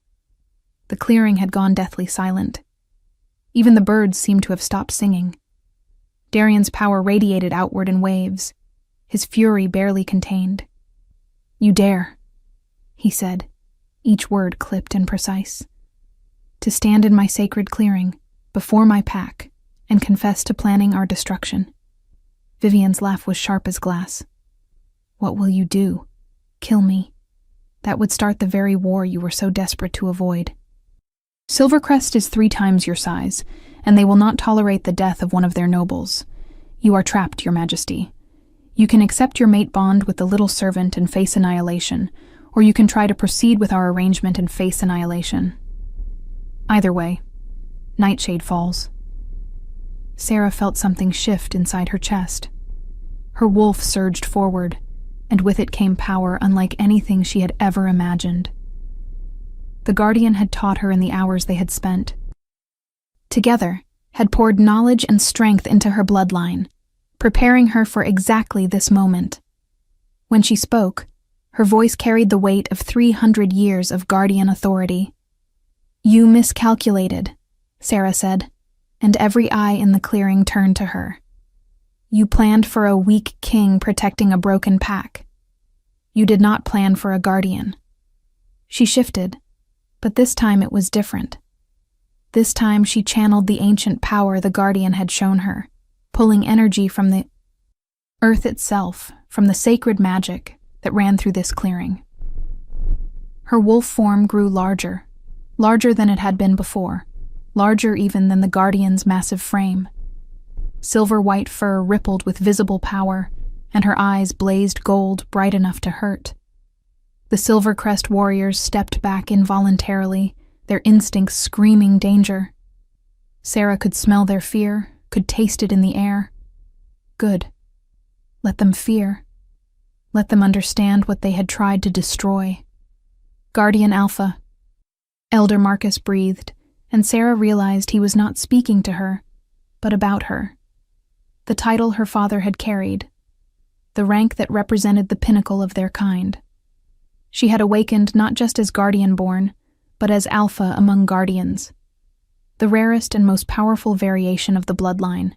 The clearing had gone deathly silent. Even the birds seemed to have stopped singing. Darian's power radiated outward in waves, his fury barely contained. You dare, he said, each word clipped and precise, to stand in my sacred clearing, before my pack, and confess to planning our destruction. Vivian's laugh was sharp as glass. What will you do? Kill me? That would start the very war you were so desperate to avoid. Silvercrest is 3 times your size, and they will not tolerate the death of one of their nobles. You are trapped, Your Majesty. You can accept your mate bond with the little servant and face annihilation, or you can try to proceed with our arrangement and face annihilation. Either way, Nightshade falls. Sarah felt something shift inside her chest. Her wolf surged forward, and with it came power unlike anything she had ever imagined. The Guardian had taught her in the hours they had spent. Together, had poured knowledge and strength into her bloodline, preparing her for exactly this moment. When she spoke, her voice carried the weight of 300 years of Guardian authority. You miscalculated, Sarah said, and every eye in the clearing turned to her. You planned for a weak king protecting a broken pack. You did not plan for a guardian. She shifted, but this time it was different. This time she channeled the ancient power the guardian had shown her, pulling energy from the earth itself, from the sacred magic that ran through this clearing. Her wolf form grew larger, larger than it had been before, larger even than the guardian's massive frame. Silver-white fur rippled with visible power, and her eyes blazed gold bright enough to hurt. The Silvercrest warriors stepped back involuntarily, their instincts screaming danger. Sarah could smell their fear, could taste it in the air. Good. Let them fear. Let them understand what they had tried to destroy. Guardian Alpha. Elder Marcus breathed, and Sarah realized he was not speaking to her, but about her. The title her father had carried. the rank that represented the pinnacle of their kind. She had awakened not just as guardian-born, but as alpha among guardians, the rarest and most powerful variation of the bloodline.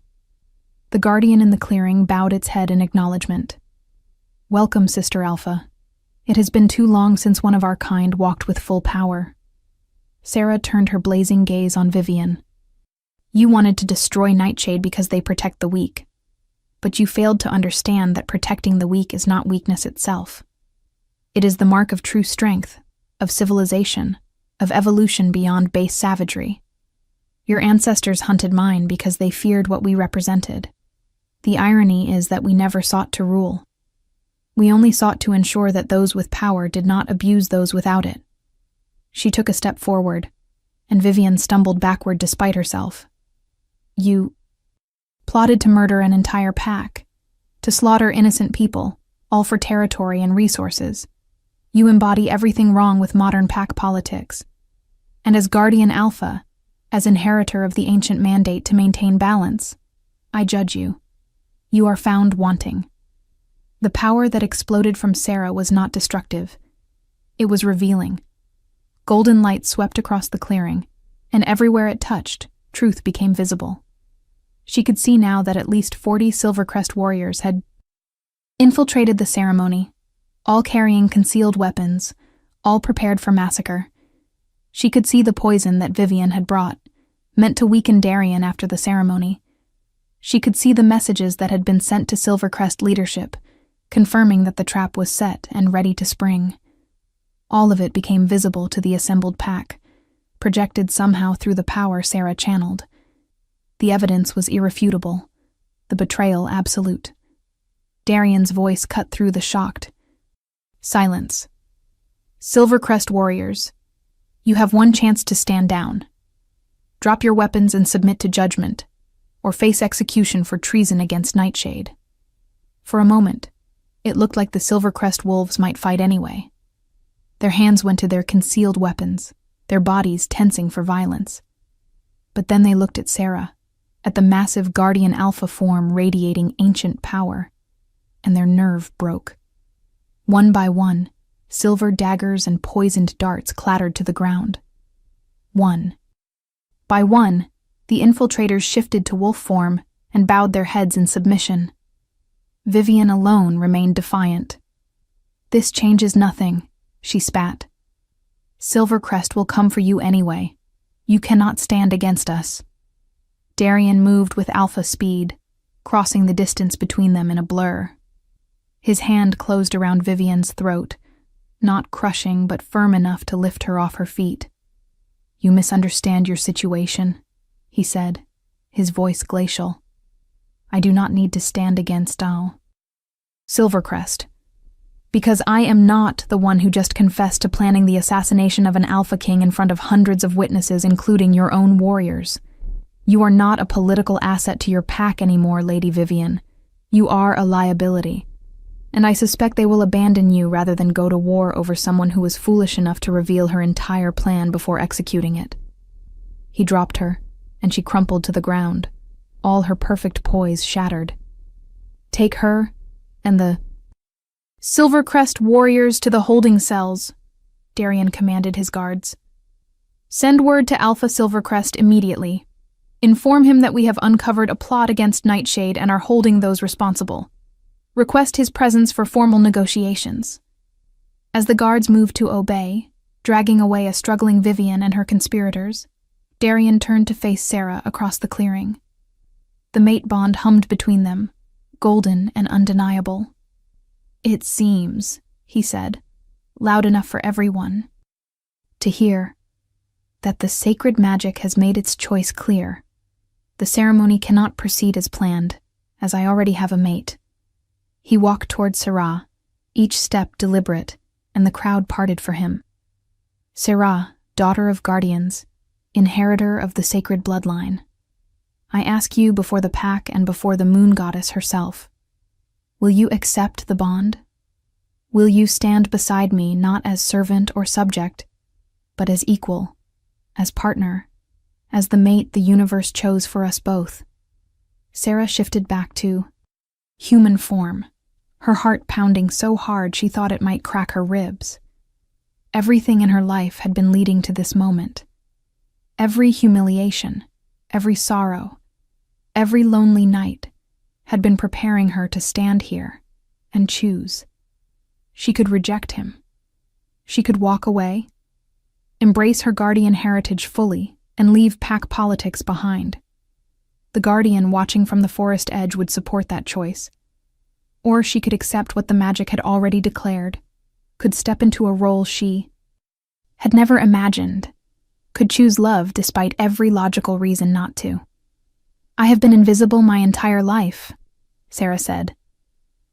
The guardian in the clearing bowed its head in acknowledgement. "Welcome, Sister Alpha. It has been too long since one of our kind walked with full power." Sarah turned her blazing gaze on Vivian. "You wanted to destroy Nightshade because they protect the weak. But you failed to understand that protecting the weak is not weakness itself. It is the mark of true strength, of civilization, of evolution beyond base savagery. Your ancestors hunted mine because they feared what we represented. The irony is that we never sought to rule. We only sought to ensure that those with power did not abuse those without it." She took a step forward, and Vivian stumbled backward despite herself. "You plotted to murder an entire pack, to slaughter innocent people, all for territory and resources. You embody everything wrong with modern pack politics. And as Guardian Alpha, as inheritor of the ancient mandate to maintain balance, I judge you. You are found wanting." The power that exploded from Sarah was not destructive. It was revealing. Golden light swept across the clearing, and everywhere it touched, truth became visible. She could see now that at least 40 Silvercrest warriors had infiltrated the ceremony, all carrying concealed weapons, all prepared for massacre. She could see the poison that Vivian had brought, meant to weaken Darien after the ceremony. She could see the messages that had been sent to Silvercrest leadership, confirming that the trap was set and ready to spring. All of it became visible to the assembled pack, projected somehow through the power Sarah channeled. The evidence was irrefutable, the betrayal absolute. Darien's voice cut through the shocked. "Silence. Silvercrest warriors, you have one chance to stand down. Drop your weapons and submit to judgment, or face execution for treason against Nightshade." For a moment, it looked like the Silvercrest wolves might fight anyway. Their hands went to their concealed weapons, their bodies tensing for violence. But then they looked at Sarah, at the massive Guardian Alpha form radiating ancient power, and their nerve broke. One by one, silver daggers and poisoned darts clattered to the ground. One by one, the infiltrators shifted to wolf form and bowed their heads in submission. Vivian alone remained defiant. "This changes nothing," she spat. "Silvercrest will come for you anyway. You cannot stand against us." Darien moved with alpha speed, crossing the distance between them in a blur. His hand closed around Vivian's throat, not crushing but firm enough to lift her off her feet. "You misunderstand your situation," he said, his voice glacial. "I do not need to stand against Silvercrest. Because I am not the one who just confessed to planning the assassination of an Alpha King in front of hundreds of witnesses, including your own warriors. You are not a political asset to your pack anymore, Lady Vivian. You are a liability. And I suspect they will abandon you rather than go to war over someone who was foolish enough to reveal her entire plan before executing it." He dropped her, and she crumpled to the ground, all her perfect poise shattered. "Take her and the Silvercrest warriors to the holding cells," Darien commanded his guards. "Send word to Alpha Silvercrest immediately. Inform him that we have uncovered a plot against Nightshade and are holding those responsible. Request his presence for formal negotiations." As the guards moved to obey, dragging away a struggling Vivian and her conspirators, Darien turned to face Sarah across the clearing. The mate bond hummed between them, golden and undeniable. "It seems," he said, loud enough for everyone to hear, "that the sacred magic has made its choice clear. The ceremony cannot proceed as planned, as I already have a mate." He walked toward Sarah, each step deliberate, and the crowd parted for him. "Sarah, daughter of guardians, inheritor of the sacred bloodline, I ask you before the pack and before the moon goddess herself, will you accept the bond? Will you stand beside me not as servant or subject, but as equal, as partner, as the mate the universe chose for us both?" Sarah shifted back to human form, her heart pounding so hard she thought it might crack her ribs. Everything in her life had been leading to this moment. Every humiliation, every sorrow, every lonely night had been preparing her to stand here and choose. She could reject him. She could walk away, embrace her guardian heritage fully, and leave pack politics behind. The guardian watching from the forest edge would support that choice. Or she could accept what the magic had already declared, could step into a role she had never imagined, could choose love despite every logical reason not to. "I have been invisible my entire life," Sarah said,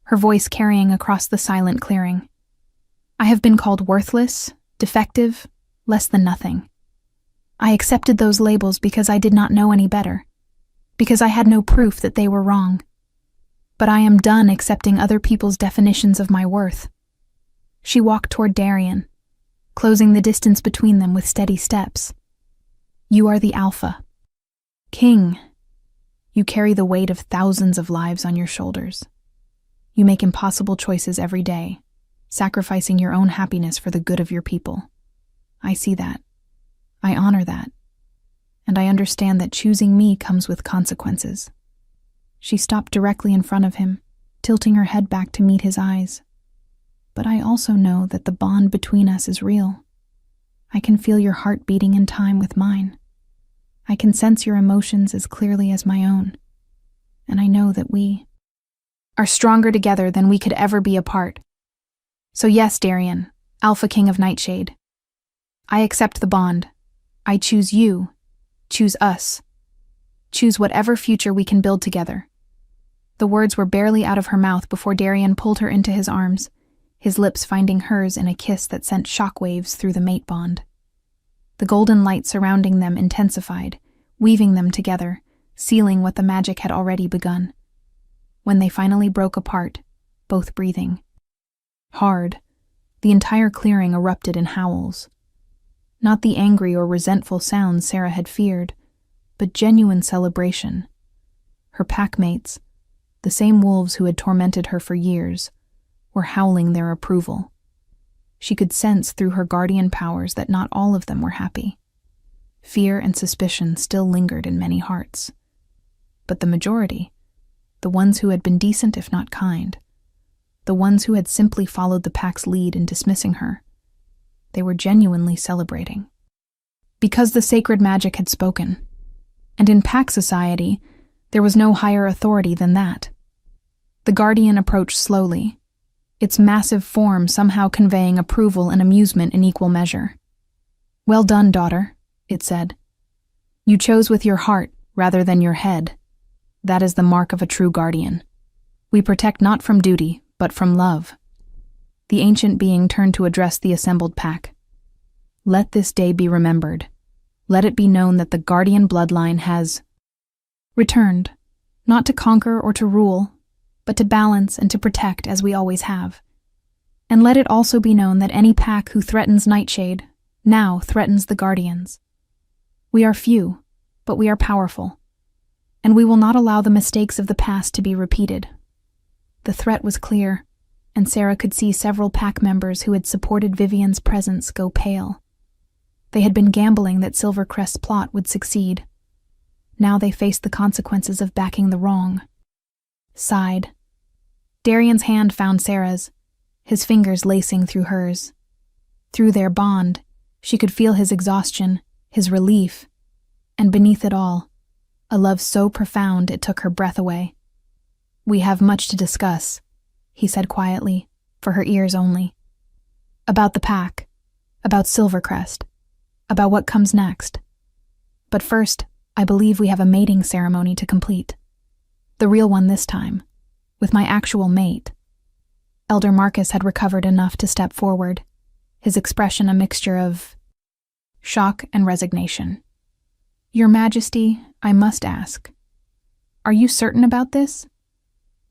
her voice carrying across the silent clearing. "I have been called worthless, defective, less than nothing. I accepted those labels because I did not know any better, because I had no proof that they were wrong. But I am done accepting other people's definitions of my worth." She walked toward Darian, closing the distance between them with steady steps. "You are the Alpha. King. You carry the weight of thousands of lives on your shoulders. You make impossible choices every day, sacrificing your own happiness for the good of your people. I see that. I honor that. And I understand that choosing me comes with consequences." She stopped directly in front of him, tilting her head back to meet his eyes. "But I also know that the bond between us is real. I can feel your heart beating in time with mine. I can sense your emotions as clearly as my own. And I know that we are stronger together than we could ever be apart. So yes, Darian, Alpha King of Nightshade. I accept the bond. I choose you. Choose us. Choose whatever future we can build together." The words were barely out of her mouth before Darian pulled her into his arms, his lips finding hers in a kiss that sent shockwaves through the mate bond. The golden light surrounding them intensified, weaving them together, sealing what the magic had already begun. When they finally broke apart, both breathing hard, the entire clearing erupted in howls. Not the angry or resentful sounds Sarah had feared, but genuine celebration. Her packmates, the same wolves who had tormented her for years, were howling their approval. She could sense through her guardian powers that not all of them were happy. Fear and suspicion still lingered in many hearts. But the majority, the ones who had been decent if not kind, the ones who had simply followed the pack's lead in dismissing her, they were genuinely celebrating. Because the sacred magic had spoken. And in pack society, there was no higher authority than that. The guardian approached slowly, its massive form somehow conveying approval and amusement in equal measure. "Well done, daughter," it said. "You chose with your heart rather than your head. That is the mark of a true guardian. We protect not from duty, but from love." The ancient being turned to address the assembled pack. "Let this day be remembered. Let it be known that the guardian bloodline has returned, not to conquer or to rule, but to balance and to protect as we always have. And let it also be known that any pack who threatens Nightshade now threatens the guardians. We are few, but we are powerful, and we will not allow the mistakes of the past to be repeated." The threat was clear, and Sarah could see several pack members who had supported Vivian's presence go pale. They had been gambling that Silvercrest's plot would succeed. Now they faced the consequences of backing the wrong. Sighed. Darian's hand found Sarah's, his fingers lacing through hers. Through their bond, she could feel his exhaustion, his relief, and beneath it all, a love so profound it took her breath away. "We have much to discuss," he said quietly, for her ears only. "About the pack, about Silvercrest, about what comes next. But first, I believe we have a mating ceremony to complete. The real one this time, with my actual mate." Elder Marcus had recovered enough to step forward, his expression a mixture of shock and resignation. "Your Majesty, I must ask, are you certain about this?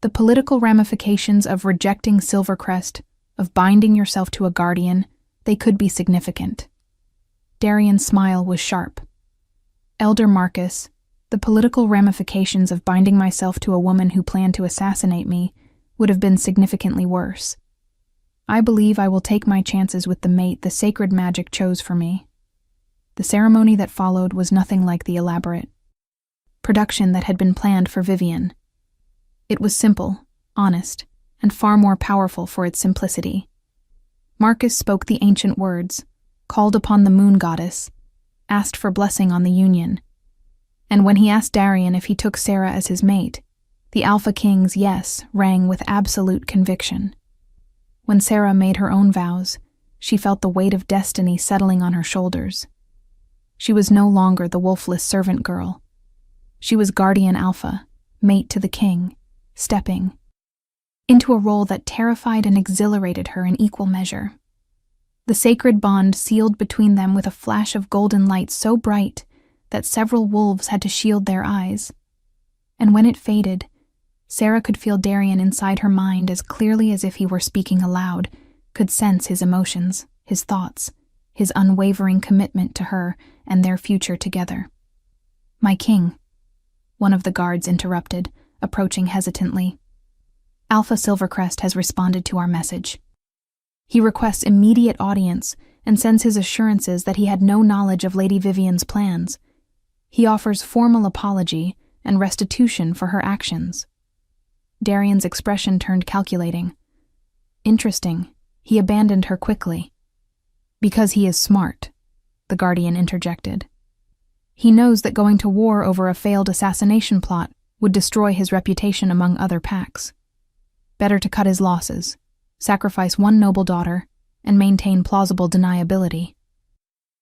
The political ramifications of rejecting Silvercrest, of binding yourself to a guardian, they could be significant." Darian's smile was sharp. "Elder Marcus, the political ramifications of binding myself to a woman who planned to assassinate me would have been significantly worse. I believe I will take my chances with the mate the sacred magic chose for me. The ceremony that followed was nothing like the elaborate production that had been planned for Vivian. It was simple, honest, and far more powerful for its simplicity. Marcus spoke the ancient words, called upon the moon goddess, asked for blessing on the union. And when he asked Darian if he took Sarah as his mate, the Alpha King's yes rang with absolute conviction. When Sarah made her own vows, she felt the weight of destiny settling on her shoulders. She was no longer the wolfless servant girl. She was guardian alpha, mate to the king, stepping into a role that terrified and exhilarated her in equal measure. The sacred bond sealed between them with a flash of golden light so bright that several wolves had to shield their eyes. And when it faded, Sarah could feel Darian inside her mind as clearly as if he were speaking aloud, could sense his emotions, his thoughts, his unwavering commitment to her and their future together. "My king," one of the guards interrupted, approaching hesitantly. "Alpha Silvercrest has responded to our message. He requests immediate audience and sends his assurances that he had no knowledge of Lady Vivian's plans. He offers formal apology and restitution for her actions." Darian's expression turned calculating. "Interesting, he abandoned her quickly." "Because he is smart," the Guardian interjected. "He knows that going to war over a failed assassination plot would destroy his reputation among other packs. Better to cut his losses, sacrifice one noble daughter, and maintain plausible deniability."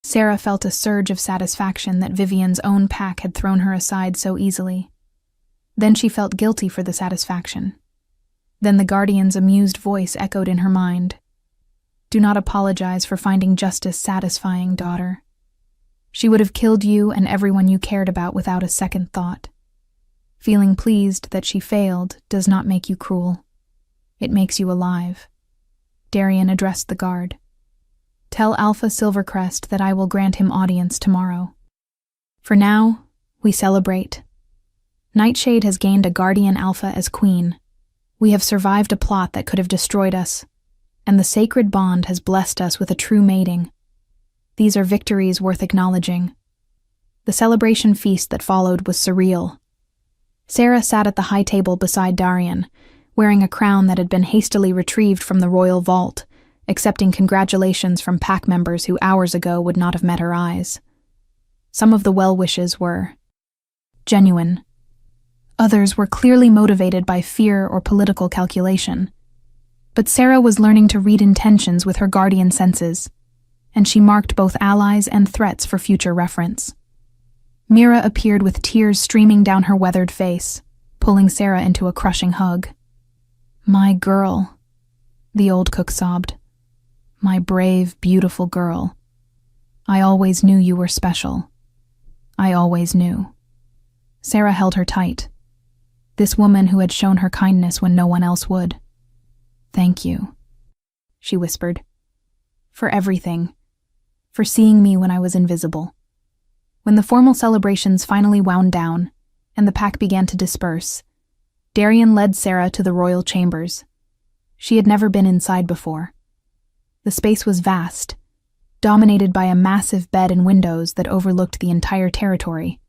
Sarah felt a surge of satisfaction that Vivian's own pack had thrown her aside so easily. Then she felt guilty for the satisfaction. Then the Guardian's amused voice echoed in her mind. "Do not apologize for finding justice satisfying, daughter. She would have killed you and everyone you cared about without a second thought. Feeling pleased that she failed does not make you cruel. It makes you alive." Darian addressed the guard. "Tell Alpha Silvercrest that I will grant him audience tomorrow. For now, we celebrate. Nightshade has gained a Guardian Alpha as queen. We have survived a plot that could have destroyed us, and the sacred bond has blessed us with a true mating. These are victories worth acknowledging." The celebration feast that followed was surreal. Sarah sat at the high table beside Darian, wearing a crown that had been hastily retrieved from the royal vault, accepting congratulations from pack members who hours ago would not have met her eyes. Some of the well-wishes were genuine. Others were clearly motivated by fear or political calculation. But Sarah was learning to read intentions with her guardian senses, and she marked both allies and threats for future reference. Mira appeared with tears streaming down her weathered face, pulling Sarah into a crushing hug. "My girl," the old cook sobbed. "My brave, beautiful girl. I always knew you were special. I always knew." Sarah held her tight. This woman who had shown her kindness when no one else would. "Thank you," she whispered. "For everything. For seeing me when I was invisible." When the formal celebrations finally wound down, and the pack began to disperse, Darian led Sarah to the royal chambers. She had never been inside before. The space was vast, dominated by a massive bed and windows that overlooked the entire territory.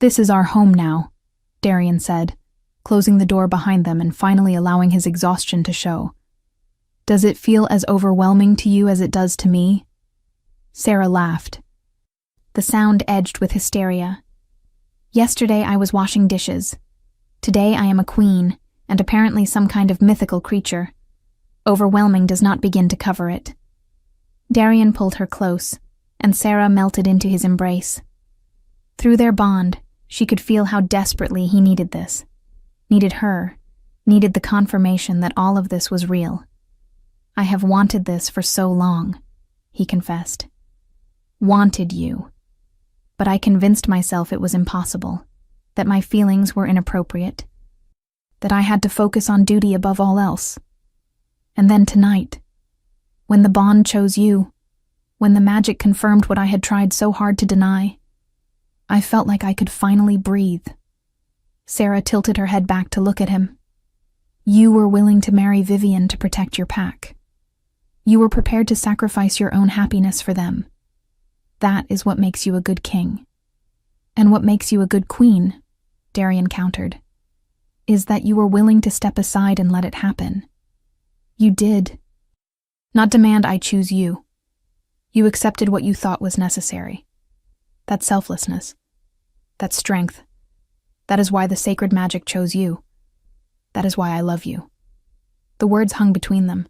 "This is our home now," Darian said, closing the door behind them and finally allowing his exhaustion to show. "Does it feel as overwhelming to you as it does to me?" Sarah laughed. The sound edged with hysteria. "Yesterday I was washing dishes. Today I am a queen, and apparently some kind of mythical creature. Overwhelming does not begin to cover it." Darian pulled her close, and Sarah melted into his embrace. Through their bond, she could feel how desperately he needed this. Needed her, needed the confirmation that all of this was real. "I have wanted this for so long," he confessed. "Wanted you. But I convinced myself it was impossible, that my feelings were inappropriate, that I had to focus on duty above all else. And then tonight, when the bond chose you, when the magic confirmed what I had tried so hard to deny, I felt like I could finally breathe." Sarah tilted her head back to look at him. You were willing to marry Vivian to protect your pack. You were prepared to sacrifice your own happiness for them. That is what makes you a good king. And what makes you a good queen, Darian countered, is that you were willing to step aside and let it happen. You did. Not demand I choose you. You accepted what you thought was necessary. That's selflessness. That's strength. That is why the sacred magic chose you. That is why I love you. The words hung between them,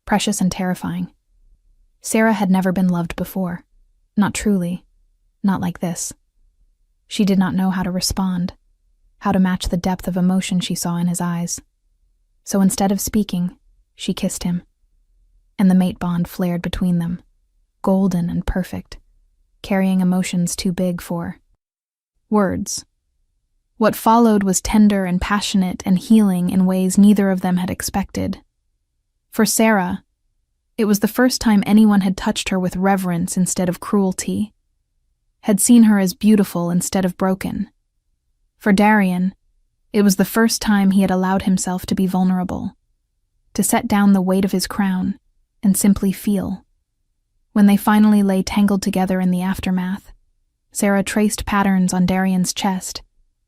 precious and terrifying. Sarah had never been loved before. Not truly. Not like this. She did not know how to respond, how to match the depth of emotion she saw in his eyes. So instead of speaking, she kissed him. And the mate bond flared between them, golden and perfect, carrying emotions too big for words. What followed was tender and passionate and healing in ways neither of them had expected. For Sarah, it was the first time anyone had touched her with reverence instead of cruelty, had seen her as beautiful instead of broken. For Darian, it was the first time he had allowed himself to be vulnerable, to set down the weight of his crown and simply feel. When they finally lay tangled together in the aftermath, Sarah traced patterns on Darian's chest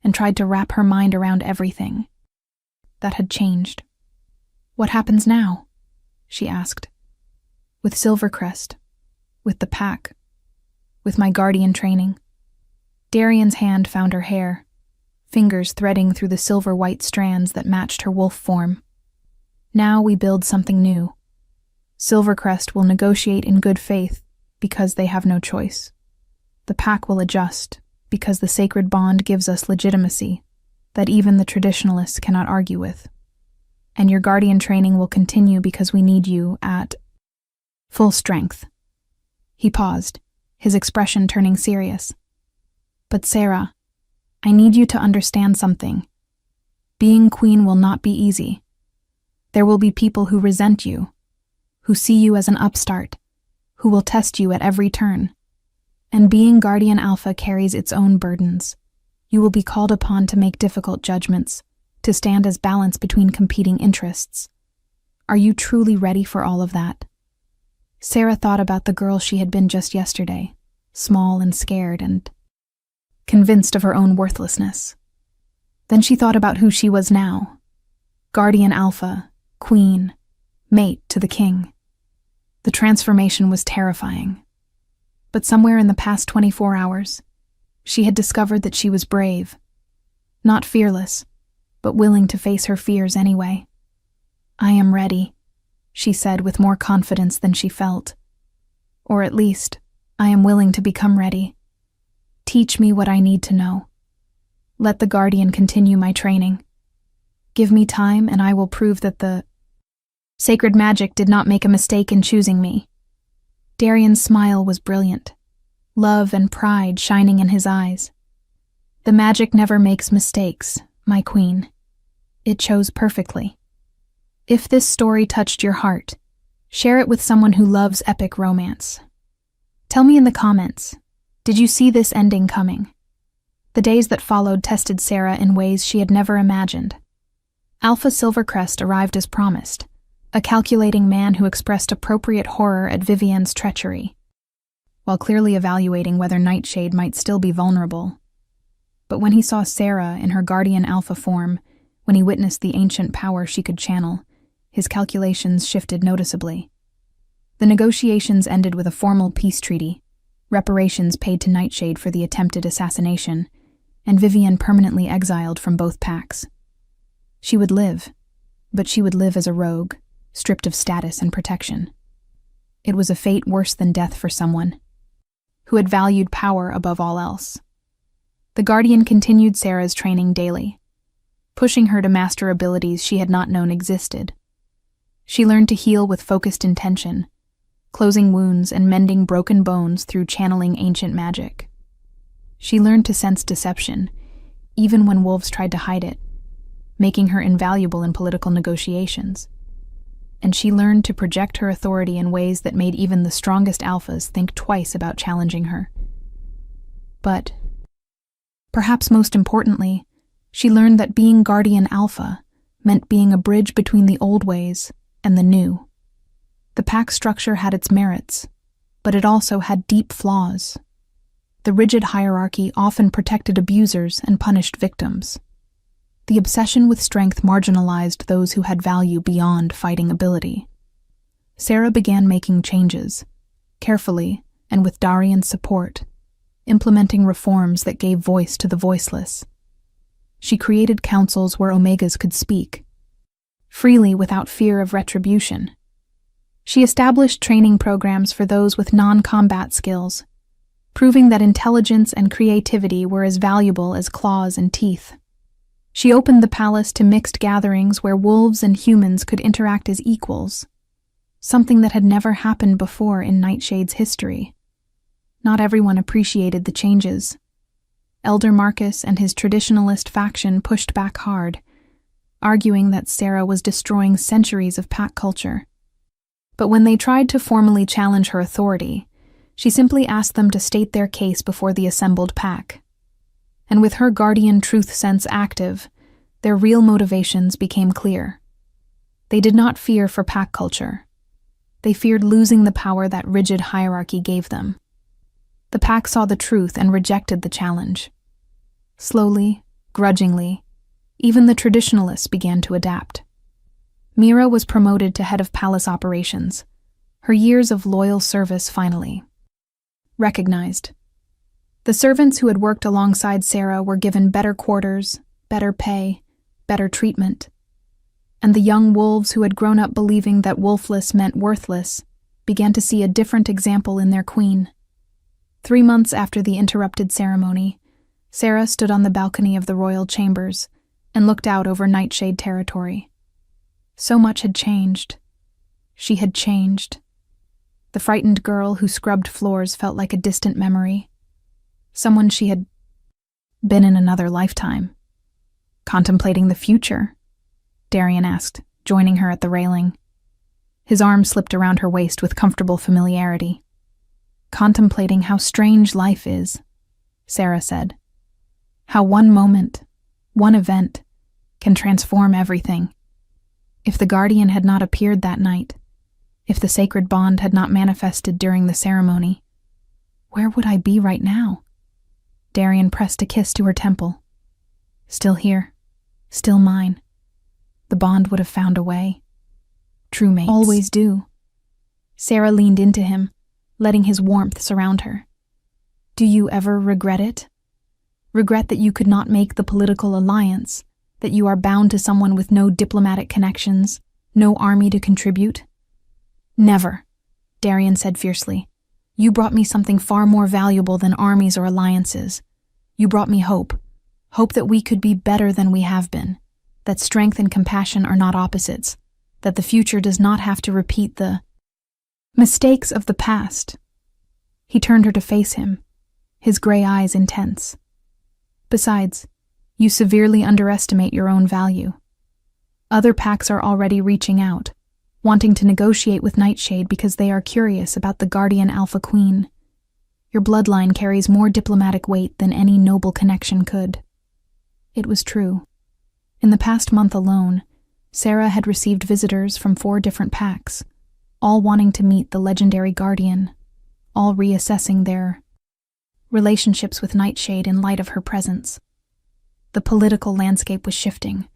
and tried to wrap her mind around everything. That had changed. What happens now? She asked. With Silvercrest, with the pack, with my guardian training. Darian's hand found her hair, fingers threading through the silver-white strands that matched her wolf form. Now we build something new. Silvercrest will negotiate in good faith because they have no choice. The pack will adjust because the sacred bond gives us legitimacy that even the traditionalists cannot argue with. And your guardian training will continue because we need you at full strength. He paused, his expression turning serious. But Sarah, I need you to understand something. Being queen will not be easy. There will be people who resent you, who see you as an upstart, who will test you at every turn. And being Guardian Alpha carries its own burdens. You will be called upon to make difficult judgments, to stand as balance between competing interests. Are you truly ready for all of that? Sarah thought about the girl she had been just yesterday, small and scared and convinced of her own worthlessness. Then she thought about who she was now. Guardian Alpha, queen, mate to the king. The transformation was terrifying. But somewhere in the past 24 hours, she had discovered that she was brave. Not fearless, but willing to face her fears anyway. I am ready, she said with more confidence than she felt. Or at least, I am willing to become ready. Teach me what I need to know. Let the Guardian continue my training. Give me time and I will prove that the sacred magic did not make a mistake in choosing me. Darian's smile was brilliant, love and pride shining in his eyes. The magic never makes mistakes, my queen. It chose perfectly. If this story touched your heart, share it with someone who loves epic romance. Tell me in the comments, did you see this ending coming? The days that followed tested Sarah in ways she had never imagined. Alpha Silvercrest arrived as promised, a calculating man who expressed appropriate horror at Vivian's treachery, while clearly evaluating whether Nightshade might still be vulnerable. But when he saw Sarah in her Guardian Alpha form, when he witnessed the ancient power she could channel, his calculations shifted noticeably. The negotiations ended with a formal peace treaty, reparations paid to Nightshade for the attempted assassination, and Vivian permanently exiled from both packs. She would live, but she would live as a rogue, stripped of status and protection. It was a fate worse than death for someone who had valued power above all else. The Guardian continued Sarah's training daily, pushing her to master abilities she had not known existed. She learned to heal with focused intention, closing wounds and mending broken bones through channeling ancient magic. She learned to sense deception, even when wolves tried to hide it, making her invaluable in political negotiations. And she learned to project her authority in ways that made even the strongest alphas think twice about challenging her. But, perhaps most importantly, she learned that being Guardian Alpha meant being a bridge between the old ways and the new. The pack structure had its merits, but it also had deep flaws. The rigid hierarchy often protected abusers and punished victims. The obsession with strength marginalized those who had value beyond fighting ability. Sarah began making changes, carefully and with Darian's support, implementing reforms that gave voice to the voiceless. She created councils where Omegas could speak, freely without fear of retribution. She established training programs for those with non-combat skills, proving that intelligence and creativity were as valuable as claws and teeth. She opened the palace to mixed gatherings where wolves and humans could interact as equals, something that had never happened before in Nightshade's history. Not everyone appreciated the changes. Elder Marcus and his traditionalist faction pushed back hard, arguing that Sarah was destroying centuries of pack culture. But when they tried to formally challenge her authority, she simply asked them to state their case before the assembled pack. And with her guardian truth sense active, their real motivations became clear. They did not fear for pack culture. They feared losing the power that rigid hierarchy gave them. The pack saw the truth and rejected the challenge. Slowly, grudgingly, even the traditionalists began to adapt. Mira was promoted to head of palace operations, her years of loyal service finally recognized. The servants who had worked alongside Sarah were given better quarters, better pay, better treatment. And the young wolves who had grown up believing that wolfless meant worthless began to see a different example in their queen. 3 months after the interrupted ceremony, Sarah stood on the balcony of the royal chambers and looked out over Nightshade territory. So much had changed. She had changed. The frightened girl who scrubbed floors felt like a distant memory. Someone she had been in another lifetime. Contemplating the future? Darian asked, joining her at the railing. His arm slipped around her waist with comfortable familiarity. Contemplating how strange life is, Sarah said. How one moment, one event, can transform everything. If the guardian had not appeared that night, if the sacred bond had not manifested during the ceremony, where would I be right now? Darian pressed a kiss to her temple. Still here, still mine. The bond would have found a way. True mates always do. Sarah leaned into him, letting his warmth surround her. Do you ever regret it? Regret that you could not make the political alliance, that you are bound to someone with no diplomatic connections, no army to contribute? Never, Darian said fiercely. You brought me something far more valuable than armies or alliances. You brought me hope. Hope that we could be better than we have been. That strength and compassion are not opposites. That the future does not have to repeat the mistakes of the past. He turned her to face him, his gray eyes intense. Besides, you severely underestimate your own value. Other packs are already reaching out, wanting to negotiate with Nightshade because they are curious about the guardian Alpha Queen. Your bloodline carries more diplomatic weight than any noble connection could. It was true. In the past month alone, Sarah had received visitors from 4 different packs, all wanting to meet the legendary guardian, all reassessing their relationships with Nightshade in light of her presence. The political landscape was shifting,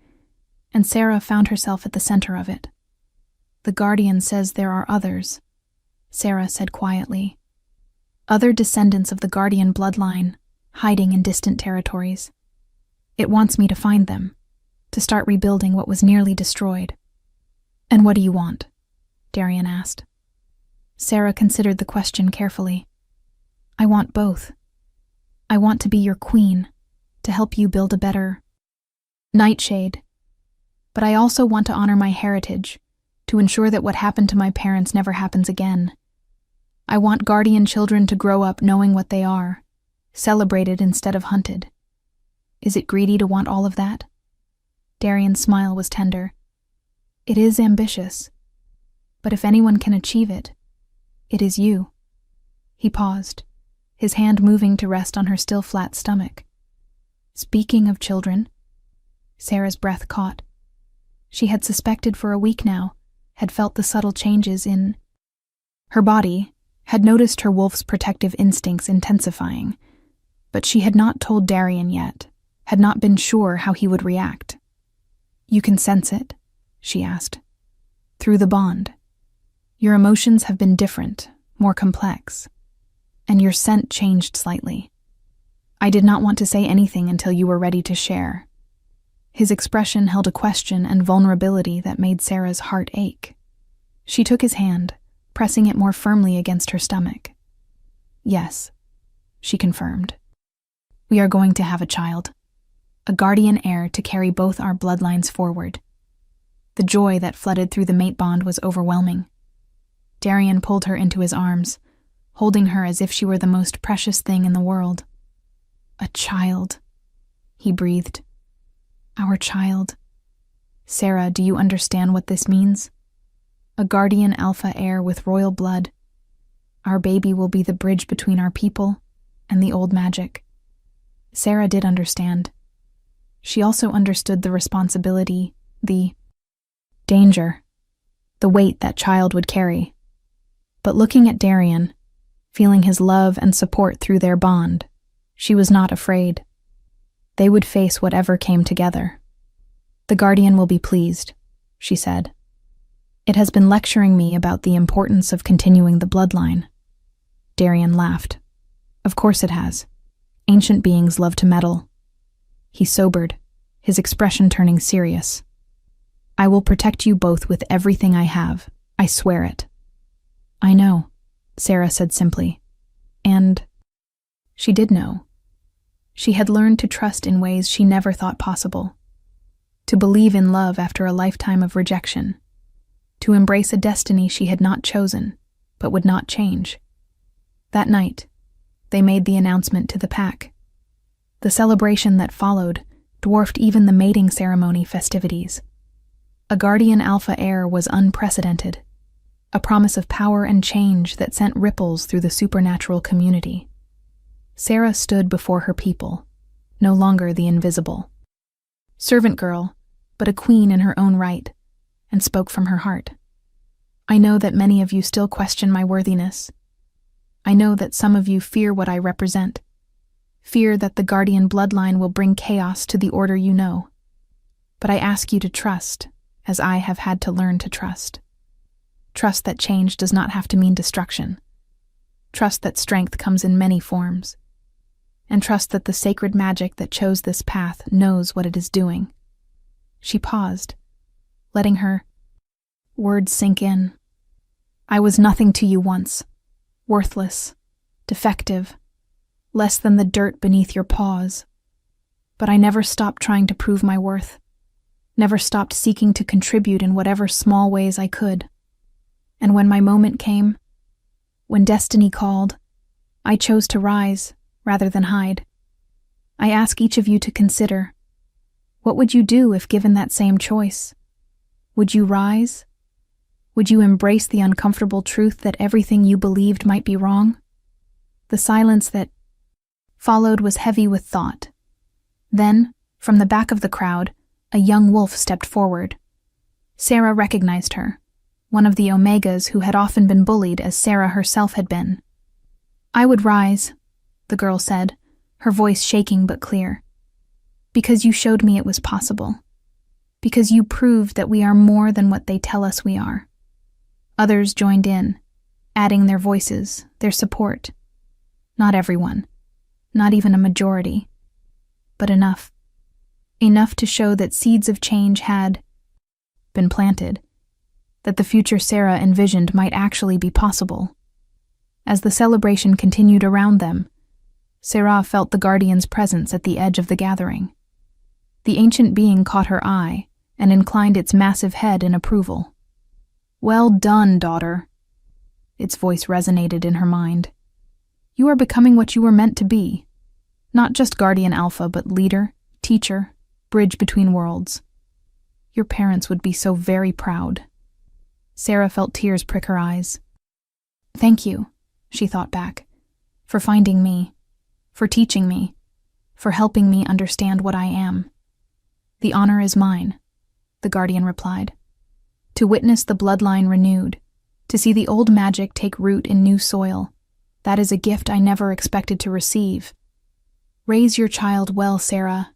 and Sarah found herself at the center of it. The guardian says there are others, Sarah said quietly. Other descendants of the guardian bloodline, hiding in distant territories. It wants me to find them, to start rebuilding what was nearly destroyed. And what do you want? Darian asked. Sarah considered the question carefully. I want both. I want to be your queen, to help you build a better Nightshade. But I also want to honor my heritage, to ensure that what happened to my parents never happens again. I want guardian children to grow up knowing what they are, celebrated instead of hunted. Is it greedy to want all of that? Darian's smile was tender. It is ambitious, but if anyone can achieve it, it is you. He paused, his hand moving to rest on her still flat stomach. Speaking of children, Sarah's breath caught. She had suspected for a week now, had felt the subtle changes in her body, had noticed her wolf's protective instincts intensifying, but she had not told Darian yet, had not been sure how he would react. "You can sense it?" she asked. "Through the bond. Your emotions have been different, more complex, and your scent changed slightly. I did not want to say anything until you were ready to share." His expression held a question and vulnerability that made Sarah's heart ache. She took his hand, pressing it more firmly against her stomach. "Yes," she confirmed. "We are going to have a child, a guardian heir to carry both our bloodlines forward." The joy that flooded through the mate bond was overwhelming. Darian pulled her into his arms, holding her as if she were the most precious thing in the world. "A child," he breathed. "Our child. Sarah, do you understand what this means? A guardian alpha heir with royal blood. Our baby will be the bridge between our people and the old magic." Sarah did understand. She also understood the responsibility, the danger, the weight that child would carry. But looking at Darian, feeling his love and support through their bond, she was not afraid. They would face whatever came together. "The guardian will be pleased," she said. "It has been lecturing me about the importance of continuing the bloodline." Darian laughed. "Of course it has. Ancient beings love to meddle." He sobered, his expression turning serious. "I will protect you both with everything I have. I swear it." "I know," Sarah said simply. And she did know. She had learned to trust in ways she never thought possible. To believe in love after a lifetime of rejection. To embrace a destiny she had not chosen, but would not change. That night, they made the announcement to the pack. The celebration that followed dwarfed even the mating ceremony festivities. A guardian alpha heir was unprecedented, a promise of power and change that sent ripples through the supernatural community. Sarah stood before her people, no longer the invisible. Servant girl, but a queen in her own right, and spoke from her heart. "I know that many of you still question my worthiness. I know that some of you fear what I represent, fear that the guardian bloodline will bring chaos to the order you know. But I ask you to trust, as I have had to learn to trust. Trust that change does not have to mean destruction. Trust that strength comes in many forms. And trust that the sacred magic that chose this path knows what it is doing." She paused, letting her words sink in. "I was nothing to you once, worthless, defective, less than the dirt beneath your paws. But I never stopped trying to prove my worth, never stopped seeking to contribute in whatever small ways I could. And when my moment came, when destiny called, I chose to rise rather than hide. I ask each of you to consider, what would you do if given that same choice? Would you rise? Would you embrace the uncomfortable truth that everything you believed might be wrong?" The silence that followed was heavy with thought. Then, from the back of the crowd, a young wolf stepped forward. Sarah recognized her, one of the Omegas who had often been bullied as Sarah herself had been. "I would rise," the girl said, her voice shaking but clear. "Because you showed me it was possible. Because you proved that we are more than what they tell us we are." Others joined in, adding their voices, their support. Not everyone, not even a majority, but enough. Enough to show that seeds of change had been planted, that the future Sarah envisioned might actually be possible. As the celebration continued around them, Sarah felt the guardian's presence at the edge of the gathering. The ancient being caught her eye and inclined its massive head in approval. "Well done, daughter." Its voice resonated in her mind. "You are becoming what you were meant to be. Not just guardian alpha, but leader, teacher, bridge between worlds. Your parents would be so very proud." Sarah felt tears prick her eyes. "Thank you," she thought back, "for finding me, for teaching me, for helping me understand what I am. The honor is mine. the guardian replied. To witness the bloodline renewed, to see the old magic take root in new soil, that is a gift I never expected to receive. Raise your child well, Sarah.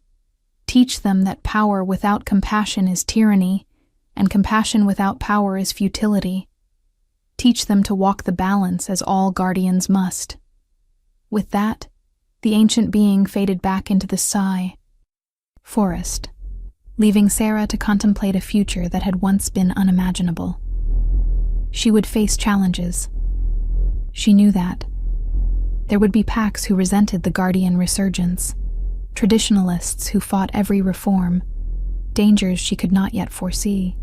Teach them that power without compassion is tyranny, and compassion without power is futility. Teach them to walk the balance as all guardians must. With that, the ancient being faded back into the forest, leaving Sarah to contemplate a future that had once been unimaginable. She would face challenges. She knew that. There would be packs who resented the guardian resurgence, traditionalists who fought every reform, dangers she could not yet foresee.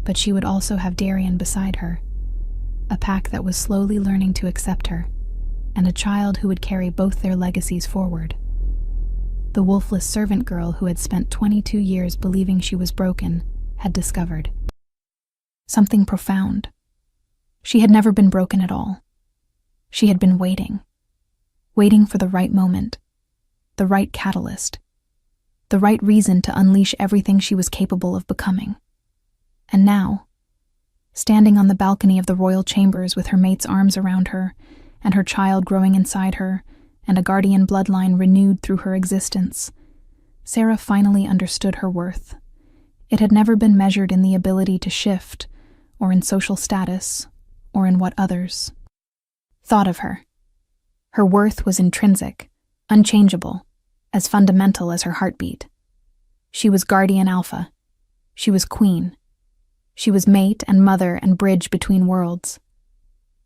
But she would also have Darian beside her, a pack that was slowly learning to accept her, and a child who would carry both their legacies forward. The wolfless servant girl who had spent 22 years believing she was broken had discovered something profound. She had never been broken at all. She had been waiting for the right moment, the right catalyst, the right reason to unleash everything she was capable of becoming. And now, standing on the balcony of the royal chambers with her mate's arms around her, and her child growing inside her, and a guardian bloodline renewed through her existence, Sarah finally understood her worth. It had never been measured in the ability to shift, or in social status, or in what others thought of her. Her worth was intrinsic, unchangeable, as fundamental as her heartbeat. She was guardian alpha. She was queen. She was mate and mother and bridge between worlds.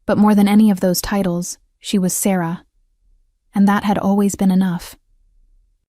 But more than any of those titles, she was Sarah. And that had always been enough.